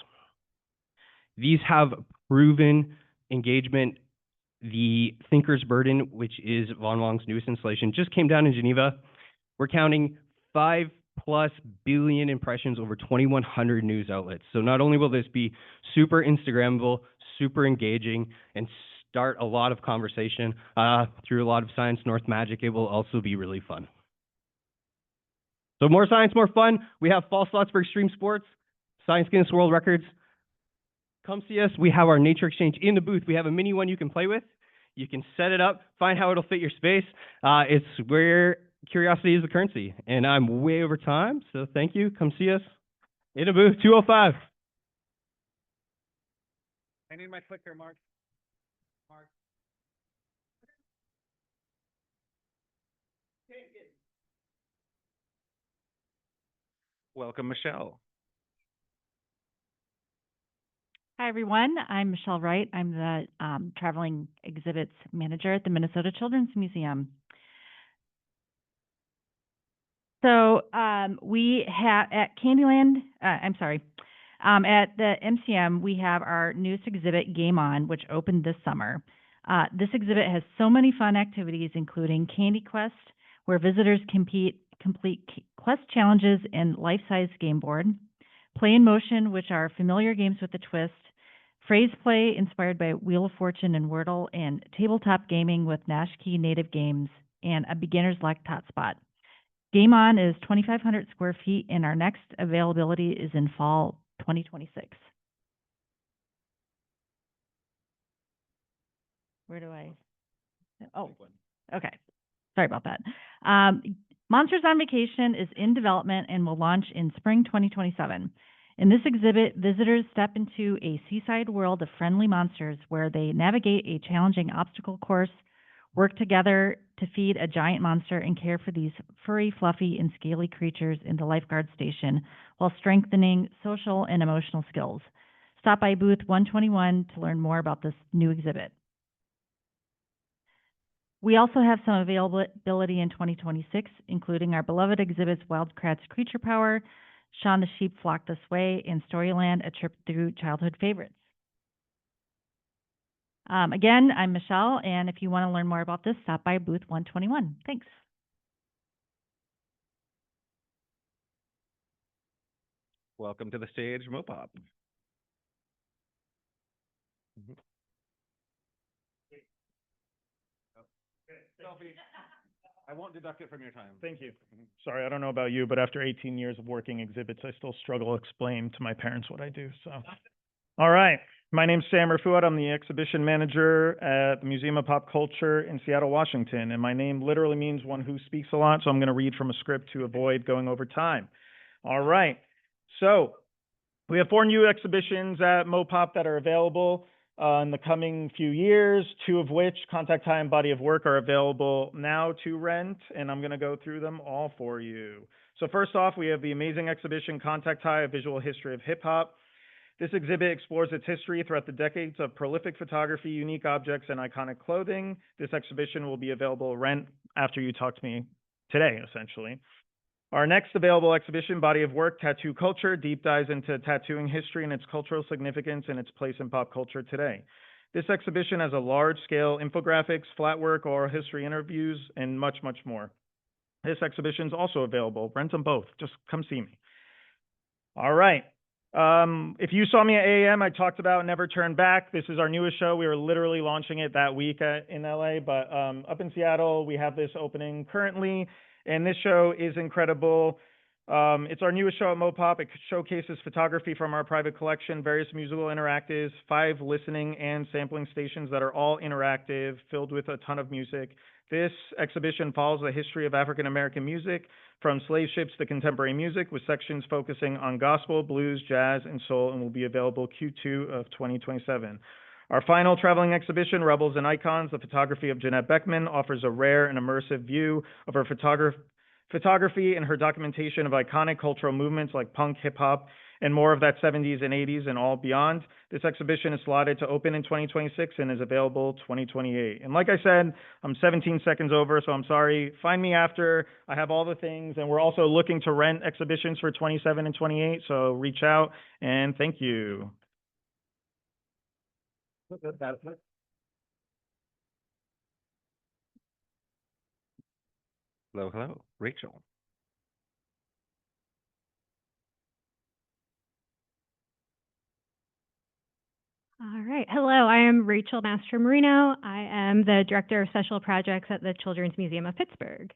These have proven engagement. The Thinker's Burden, which is Von Wong's newest installation, just came down in Geneva. We're counting 5+ billion impressions over 2,100 news outlets. So not only will this be super Instagrammable, super engaging, and start a lot of conversation through a lot of science North magic, it will also be really fun. So more science, more fun. We have fall slots for extreme sports, Science Guinness World Records. Come see us. We have our nature exchange in the booth. We have a mini one you can play with. You can set it up, find how it'll fit your space. It's where curiosity is the currency. And I'm way over time, so thank you. Come see us in the booth, 205. I need my clicker, Mark. Welcome, Michelle. Hi, everyone. I'm Michelle Wright. I'm the traveling exhibits manager at the Minnesota Children's Museum. So we have at Candyland, at the MCM, we have our newest exhibit, Game On, which opened this summer. This exhibit has so many fun activities, including Candy Quest, where visitors complete quest challenges and life-size game board, Play in Motion, which are familiar games with a twist, Phrase Play, inspired by Wheel of Fortune and Wordle, and tabletop gaming with Nash Key native games, and a beginner's luck hotspot. Game On is 2,500 square feet, and our next availability is in fall 2026. Where do I? Oh, okay. Sorry about that. Monsters on Vacation is in development and will launch in spring 2027. In this exhibit, visitors step into a seaside world of friendly monsters where they navigate a challenging obstacle course, work together to feed a giant monster, and care for these furry, fluffy, and scaly creatures in the lifeguard station while strengthening social and emotional skills. Stop by booth 121 to learn more about this new exhibit. We also have some availability in 2026, including our beloved exhibits Wildcat's Creature Power, Shaun the Sheep Flock This Way, and Storyland, a trip through childhood favorites. Again, I'm Michelle, and if you want to learn more about this, stop by booth 121. Thanks. Welcome to the stage, Mopop. I won't deduct it from your time. Thank you. Sorry, I don't know about you, but after 18 years of working exhibits, I still struggle to explain to my parents what I do. So, all right. My name's Sam Rafuat. I'm the exhibition manager at the Museum of Pop Culture in Seattle, Washington. And my name literally means one who speaks a lot, so I'm going to read from a script to avoid going over time. All right. So we have 4 new exhibitions at MoPop that are available in the coming few years, 2 of which, Contact High and Body of Work, are available now to rent, and I'm going to go through them all for you. So first off, we have the amazing exhibition Contact High, A Visual History of Hip Hop. This exhibit explores its history throughout the decades of prolific photography, unique objects, and iconic clothing. This exhibition will be available rent after you talk to me today, essentially. Our next available exhibition, Body of Work, Tattoo Culture, deep dives into tattooing history and its cultural significance and its place in pop culture today. This exhibition has a large-scale infographics, flat work, oral history interviews, and much, much more. This exhibition is also available. Rent them both. Just come see me. All right. If you saw me at AAM, I talked about Never Turn Back. This is our newest show. We were literally launching it that week in LA, but up in Seattle, we have this opening currently, and this show is incredible. It's our newest show at MoPop. It showcases photography from our private collection, various musical interactives, 5 listening and sampling stations that are all interactive, filled with a ton of music. This exhibition follows the history of African American music, from slave ships to contemporary music, with sections focusing on gospel, blues, jazz, and soul, and will be available Q2 of 2027. Our final traveling exhibition, Rebels and Icons, the photography of Jeanette Beckman, offers a rare and immersive view of her photography, and her documentation of iconic cultural movements like punk, hip-hop, and more of that 70s and 80s and all beyond. This exhibition is slotted to open in 2026 and is available 2028. And like I said, I'm 17 seconds over, so I'm sorry. Find me after. I have all the things, and we're also looking to rent exhibitions for 27 and 28, so reach out, and thank you. Hello, hello, Rachel. All right. Hello, I am Rachel Mastro Marino. I am the Director of Special Projects at the Children's Museum of Pittsburgh.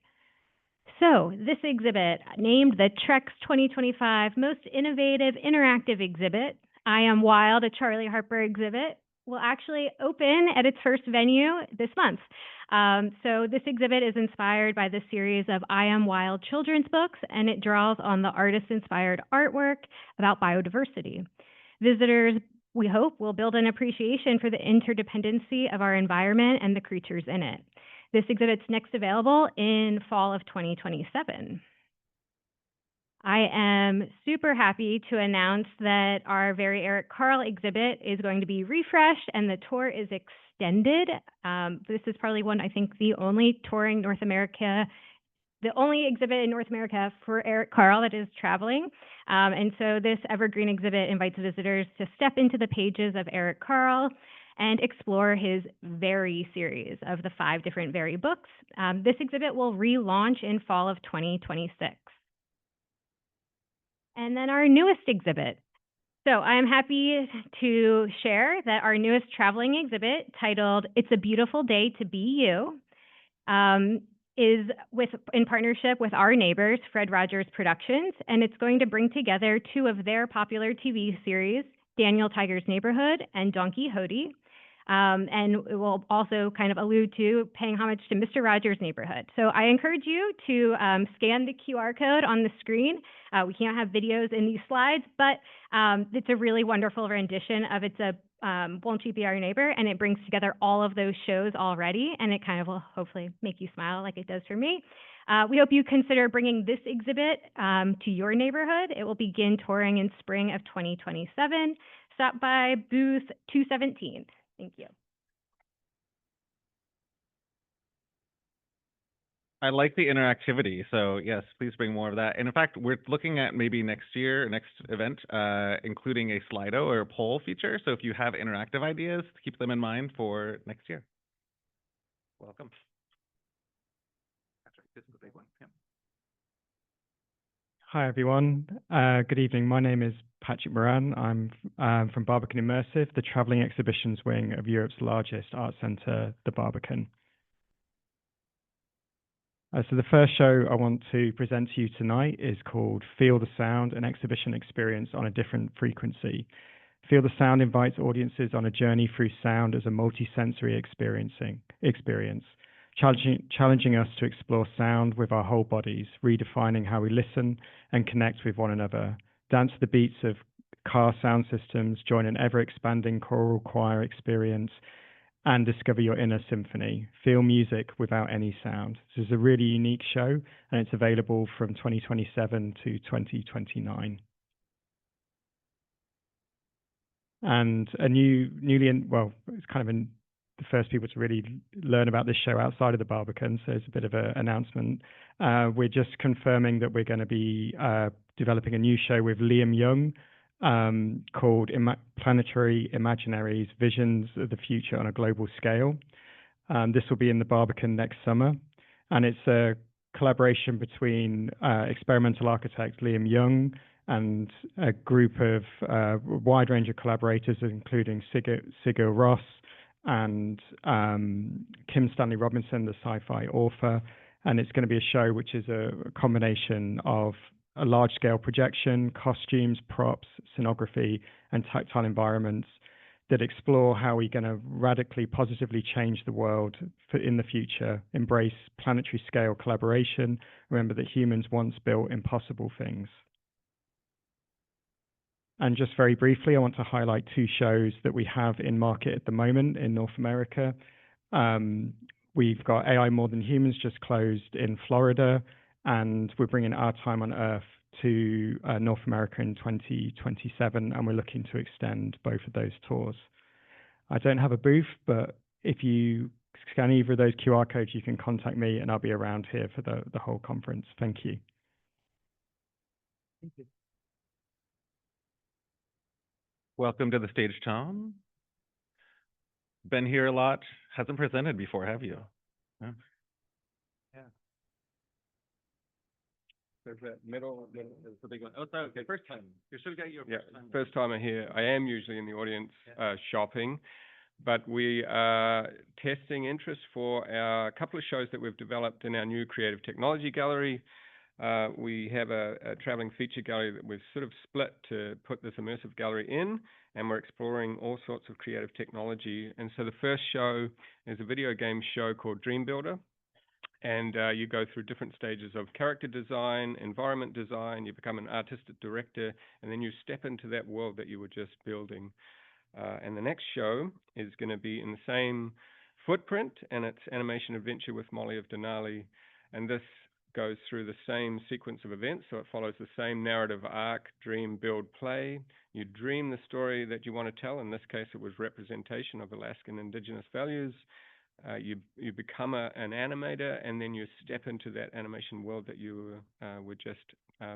So this exhibit, named the TREX 2025 Most Innovative Interactive Exhibit, I Am Wild, a Charlie Harper exhibit, will actually open at its first venue this month. So this exhibit is inspired by the series of I Am Wild children's books, and it draws on the artist-inspired artwork about biodiversity. Visitors, we hope, will build an appreciation for the interdependency of our environment and the creatures in it. This exhibit's next available in fall of 2027. I am super happy to announce that our very Eric Carle exhibit is going to be refreshed and the tour is extended. This is probably I think the only exhibit in North America for Eric Carle that is traveling. And so this evergreen exhibit invites visitors to step into the pages of Eric Carle and explore his Very series of the 5 different Very books. This exhibit will relaunch in fall of 2026. And then our newest exhibit. So I am happy to share that our newest traveling exhibit, titled It's a Beautiful Day to Be You, is in partnership with our neighbors, Fred Rogers Productions, and it's going to bring together 2 of their popular TV series, Daniel Tiger's Neighborhood and Don Quixote. And it will also kind of allude to paying homage to Mr. Rogers' Neighborhood. So I encourage you to scan the QR code on the screen. We can't have videos in these slides, but it's a really wonderful rendition of Won't You Be Our Neighbor, and it brings together all of those shows already, and it kind of will hopefully make you smile like it does for me. We hope you consider bringing this exhibit to your neighborhood. It will begin touring in spring of 2027. Stop by booth 217. Thank you. I like the interactivity, so yes, please bring more of that. And in fact, we're looking at maybe next event, including a Slido or a poll feature. So if you have interactive ideas, keep them in mind for next year. Welcome. That's right, this is a big one. Yeah. Hi, everyone. Good evening. My name is Patrick Moran. I'm from Barbican Immersive, the traveling exhibitions wing of Europe's largest art centre, the Barbican. So the first show I want to present to you tonight is called Feel the Sound, an exhibition experience on a different frequency. Feel the Sound invites audiences on a journey through sound as a multi-sensory experience, challenging us to explore sound with our whole bodies, redefining how we listen and connect with one another. Dance to the beats of car sound systems, join an ever-expanding choral choir experience, and discover your inner symphony. Feel music without any sound. This is a really unique show, and it's available from 2027 to 2029. And it's kind of the first people to really learn about this show outside of the Barbican, so it's a bit of an announcement. We're just confirming that we're going to be developing a new show with Liam Young, called Planetary Imaginaries, Visions of the Future on a Global Scale. This will be in the Barbican next summer, and it's a collaboration between experimental architect Liam Young and a group of wide range of collaborators, including Sigur Rós and Kim Stanley Robinson, the sci-fi author. And it's going to be a show which is a combination of a large-scale projection, costumes, props, scenography, and tactile environments that explore how we're going to radically positively change the world in the future, embrace planetary scale collaboration, remember that humans once built impossible things. And just very briefly, I want to highlight 2 shows that we have in market at the moment in North America. We've got AI More Than Humans just closed in Florida, and we're bringing Our Time on Earth to North America in 2027, and we're looking to extend both of those tours. I don't have a booth, but if you scan either of those QR codes, you can contact me, and I'll be around here for the whole conference. Thank you. Thank you. Welcome to the stage, Tom. Been here a lot. Hasn't presented before, have you? No? Yeah. There's that middle is the big one. Oh, sorry. Okay, first time. You should have got your first time. First timer here. I am usually in the audience shopping, but we are testing interest for a couple of shows that we've developed in our new creative technology gallery. We have a traveling feature gallery that we've sort of split to put this immersive gallery in, and we're exploring all sorts of creative technology. And so the first show is a video game show called Dream Builder. And you go through different stages of character design, environment design, you become an artistic director, and then you step into that world that you were just building. And the next show is going to be in the same footprint, and it's Animation Adventure with Molly of Denali. And this goes through the same sequence of events, so it follows the same narrative arc: dream, build, play. You dream the story that you want to tell. In this case, it was representation of Alaskan Indigenous values. You become an animator, and then you step into that animation world that you were just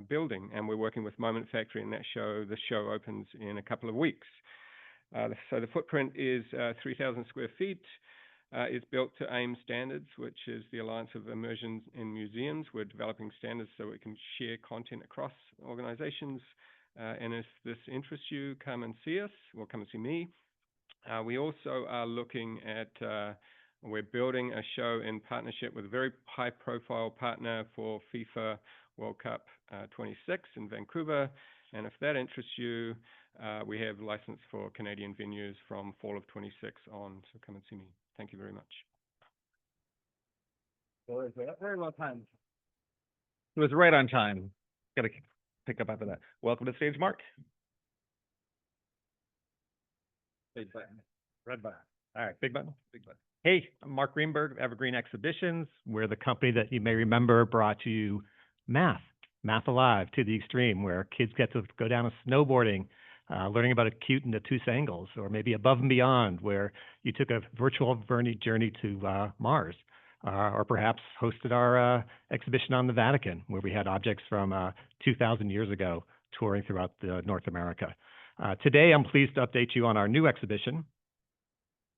building. And we're working with Moment Factory in that show. The show opens in a couple of weeks. So the footprint is 3,000 square feet. It's built to AAM standards, which is the Alliance of Immersion in Museums. We're developing standards so we can share content across organizations. And if this interests you, come and see us, or come and see me. We also are looking at, we're building a show in partnership with a very high-profile partner for FIFA World Cup 26 in Vancouver. And if that interests you, we have license for Canadian venues from fall of 26 on, so come and see me. Thank you very much. Very well timed. It was right on time. Got to pick up after that. Welcome to the stage, Mark. Big button. Red button. All right, big button. Big button. Hey, I'm Mark Greenberg of Evergreen Exhibitions. We're the company that you may remember brought you Math Alive to the Extreme, where kids get to go down a snowboarding, learning about acute and obtuse angles, or maybe Above and Beyond, where you took a virtual journey to Mars, or perhaps hosted our exhibition on the Vatican, where we had objects from 2,000 years ago touring throughout North America. Today, I'm pleased to update you on our new exhibition,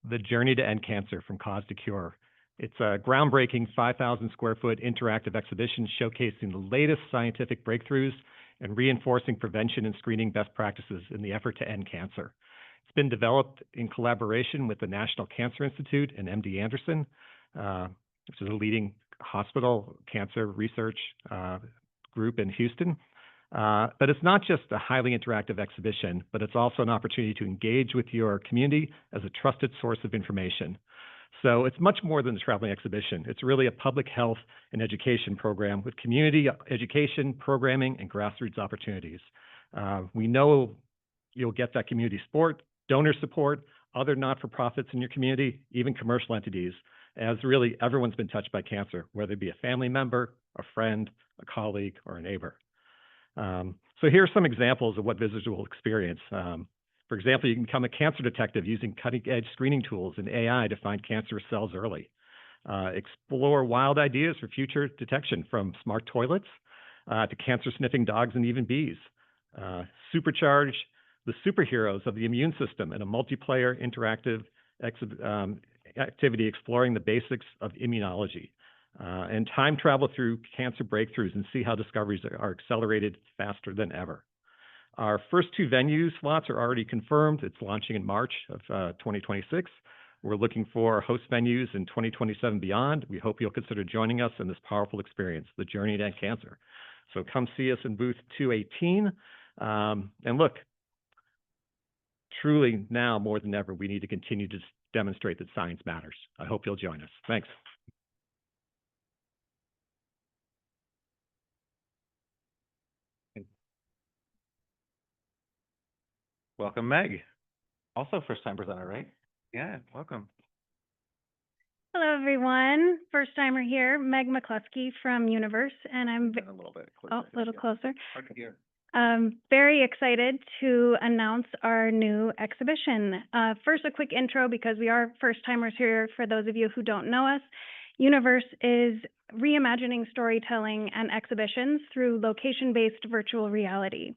The Journey to End Cancer, From Cause to Cure. It's a groundbreaking 5,000 square foot interactive exhibition showcasing the latest scientific breakthroughs and reinforcing prevention and screening best practices in the effort to end cancer. It's been developed in collaboration with the National Cancer Institute and MD Anderson, which is a leading hospital cancer research group in Houston. But it's not just a highly interactive exhibition, but it's also an opportunity to engage with your community as a trusted source of information. So it's much more than a traveling exhibition. It's really a public health and education program with community education, programming, and grassroots opportunities. We know you'll get that community support, donor support, other not-for-profits in your community, even commercial entities, as really everyone's been touched by cancer, whether it be a family member, a friend, a colleague, or a neighbor. So here are some examples of what visitors will experience. For example, you can become a cancer detective using cutting-edge screening tools and AI to find cancerous cells early. Explore wild ideas for future detection, from smart toilets to cancer-sniffing dogs and even bees. Supercharge the superheroes of the immune system in a multiplayer interactive activity exploring the basics of immunology. And time travel through cancer breakthroughs and see how discoveries are accelerated faster than ever. Our first two venue slots are already confirmed. It's launching in March of 2026. We're looking for host venues in 2027 beyond. We hope you'll consider joining us in this powerful experience, The Journey to End Cancer. So come see us in booth 218. And look, truly now more than ever, we need to continue to demonstrate that science matters. I hope you'll join us. Thanks. Welcome, Meg. Also first time presenter, right? Yeah, welcome. Hello, everyone. For first timer here, Meg McCluskey from Universe, and I'm A little bit closer. a little closer. Hard to hear. Very excited to announce our new exhibition. First, a quick intro because we are first timers here. For those of you who don't know us, Universe is reimagining storytelling and exhibitions through location-based virtual reality.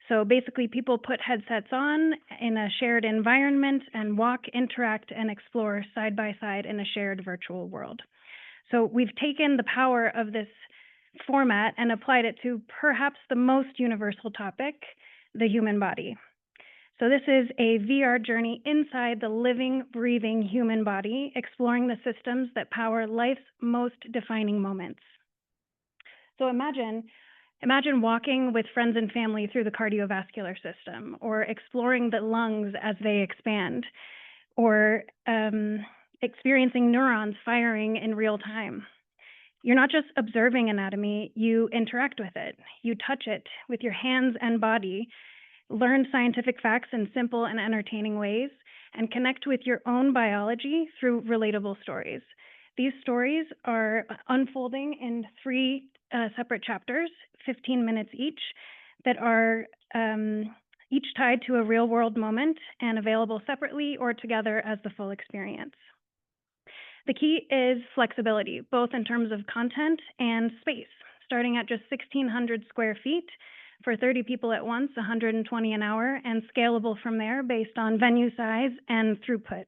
So basically, people put headsets on in a shared environment and walk, interact, and explore side by side in a shared virtual world. So we've taken the power of this format and applied it to perhaps the most universal topic, the human body. So this is a VR journey inside the living, breathing human body, exploring the systems that power life's most defining moments. So imagine walking with friends and family through the cardiovascular system, or exploring the lungs as they expand, or experiencing neurons firing in real time. You're not just observing anatomy, you interact with it. You touch it with your hands and body, learn scientific facts in simple and entertaining ways, and connect with your own biology through relatable stories. These stories are unfolding in 3 separate chapters, 15 minutes each, that are each tied to a real-world moment and available separately or together as the full experience. The key is flexibility, both in terms of content and space, starting at just 1,600 square feet for 30 people at once, 120 an hour, and scalable from there based on venue size and throughput.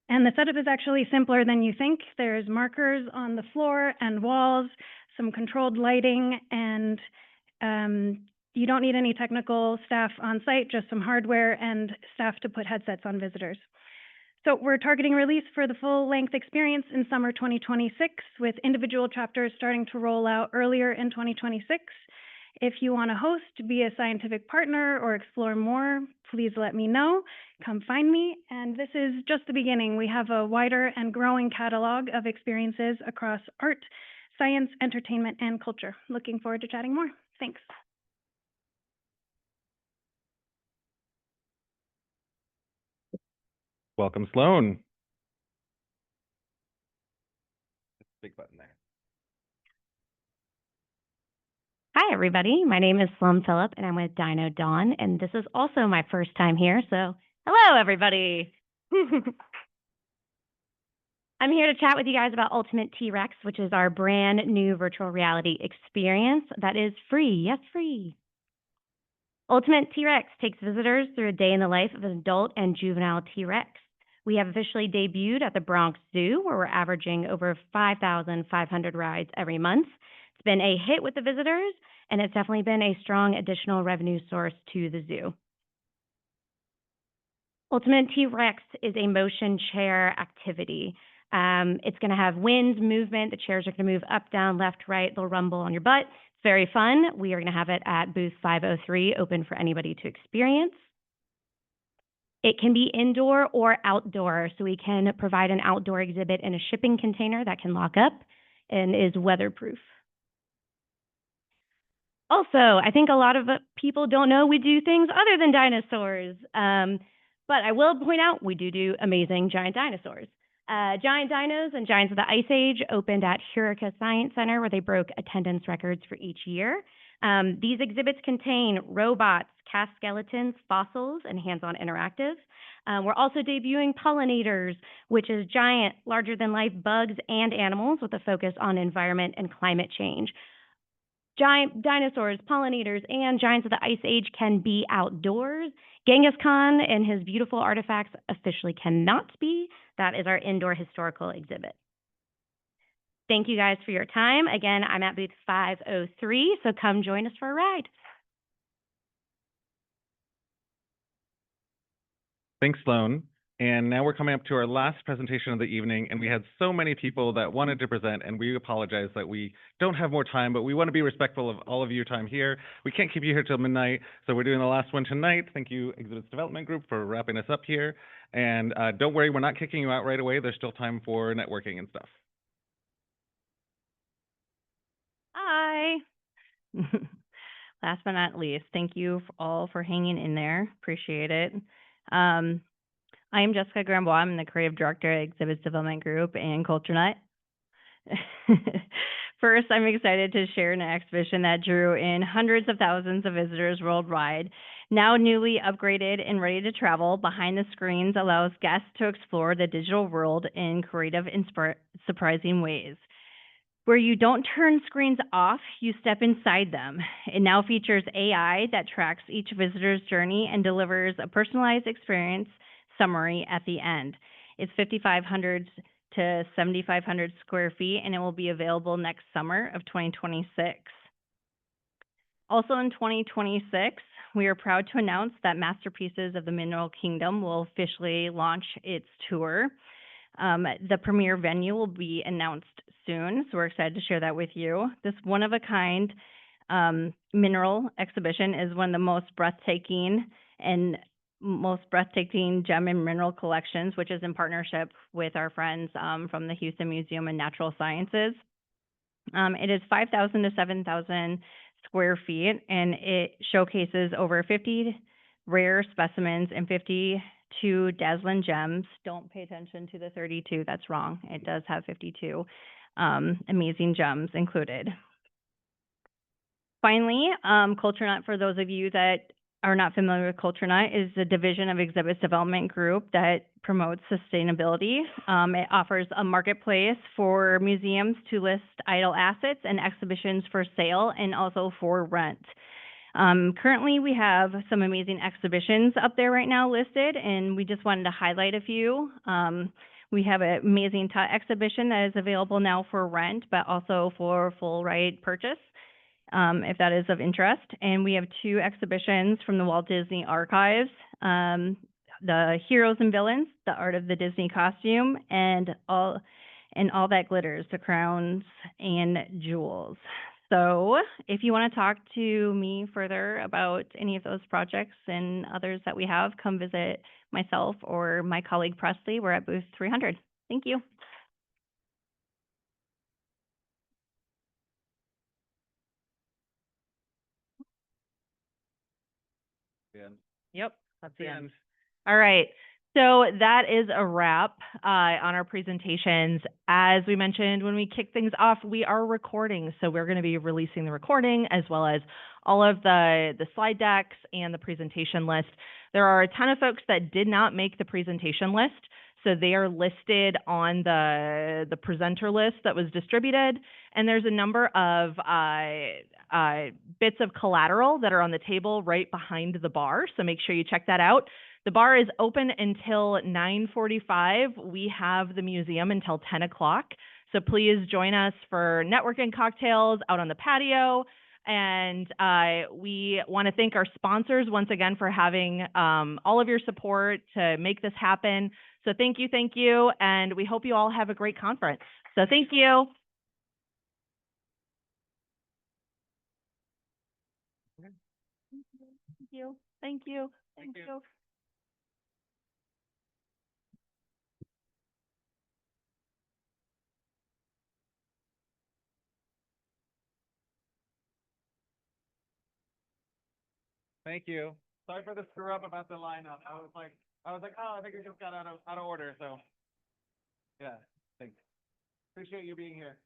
And the setup is actually simpler than you think. There's markers on the floor and walls, some controlled lighting, and you don't need any technical staff on site, just some hardware and staff to put headsets on visitors. So we're targeting release for the full-length experience in summer 2026, with individual chapters starting to roll out earlier in 2026. If you want to host, be a scientific partner, or explore more, please let me know. Come find me. And this is just the beginning. We have a wider and growing catalog of experiences across art, science, entertainment, and culture. Looking forward to chatting more. Thanks. Welcome, Sloan. Big button there. Hi, everybody. My name is Sloan Phillip, and I'm with Dino Dawn, and this is also my first time here, so hello, everybody. I'm here to chat with you guys about Ultimate TREX, which is our brand new virtual reality experience that is free. Yes, free. Ultimate TREX takes visitors through a day in the life of an adult and juvenile T-Rex. We have officially debuted at the Bronx Zoo, where we're averaging over 5,500 rides every month. It's been a hit with the visitors, and it's definitely been a strong additional revenue source to the zoo. Ultimate TREX is a motion chair activity. It's going to have wind, movement. The chairs are going to move up, down, left, right. They'll rumble on your butt. It's very fun. We are going to have it at booth 503, open for anybody to experience. It can be indoor or outdoor, so we can provide an outdoor exhibit in a shipping container that can lock up and is weatherproof. Also, I think a lot of people don't know we do things other than dinosaurs, but I will point out we do amazing giant dinosaurs. Giant Dinos and Giants of the Ice Age opened at Hurricane Science Center, where they broke attendance records for each year. These exhibits contain robots, cast skeletons, fossils, and hands-on interactive. We're also debuting pollinators, which is giant, larger-than-life bugs and animals with a focus on environment and climate change. Giant dinosaurs, pollinators, and Giants of the Ice Age can be outdoors. Genghis Khan and his beautiful artifacts officially cannot be. That is our indoor historical exhibit. Thank you guys for your time. Again, I'm at booth 503, so come join us for a ride. Thanks, Sloan. And now we're coming up to our last presentation of the evening, and we had so many people that wanted to present, and we apologize that we don't have more time, but we want to be respectful of all of your time here. We can't keep you here till midnight, so we're doing the last one tonight. Thank you, Exhibits Development Group, for wrapping us up here. And don't worry, we're not kicking you out right away. There's still time for networking and stuff. Hi. Last but not least, thank you all for hanging in there. Appreciate it. I am Jessica Grambois. I'm the creative director at Exhibits Development Group and Culture Nut. First, I'm excited to share an exhibition that drew in hundreds of thousands of visitors worldwide. Now newly upgraded and ready to travel, Behind the Screens allows guests to explore the digital world in creative and surprising ways. Where you don't turn screens off, you step inside them. It now features AI that tracks each visitor's journey and delivers a personalized experience summary at the end. It's 5,500 to 7,500 square feet, and it will be available next summer of 2026. Also in 2026, we are proud to announce that Masterpieces of the Mineral Kingdom will officially launch its tour. The premier venue will be announced soon, so we're excited to share that with you. This one-of-a-kind mineral exhibition is one of the most breathtaking gem and mineral collections, which is in partnership with our friends from the Houston Museum of Natural Sciences. It is 5,000 to 7,000 square feet, and it showcases over 50 rare specimens and 52 dazzling gems. Don't pay attention to the 32, that's wrong. It does have 52 amazing gems included. Finally, CultureNut, for those of you that are not familiar with CultureNut, is a division of Exhibits Development Group that promotes sustainability. It offers a marketplace for museums to list idle assets and exhibitions for sale and also for rent. Currently, we have some amazing exhibitions up there right now listed, and we just wanted to highlight a few. We have an amazing exhibition that is available now for rent, but also for full ride purchase, if that is of interest. And we have 2 exhibitions from the Walt Disney Archives, the Heroes and Villains, the Art of the Disney Costume, and all that glitters, the crowns and jewels. So if you want to talk to me further about any of those projects and others that we have, come visit myself or my colleague Presley. We're at booth 300. Thank you. Yep, that's the end. All right. So that is a wrap on our presentations. As we mentioned when we kick things off, we are recording. So we're going to be releasing the recording as well as all of the slide decks and the presentation list. There are a ton of folks that did not make the presentation list. So they are listed on the presenter list that was distributed. And there's a number of bits of collateral that are on the table right behind the bar. So make sure you check that out. The bar is open until 9:45. We have the museum until 10 o'clock. So please join us for networking cocktails out on the patio. And we want to thank our sponsors once again for having all of your support to make this happen. So thank you, and we hope you all have a great conference. So thank you. Thank you. Thank you. Sorry for the screw up about the lineup. I was like, oh, I think we just got out of order. So, yeah, thanks. Appreciate you being here.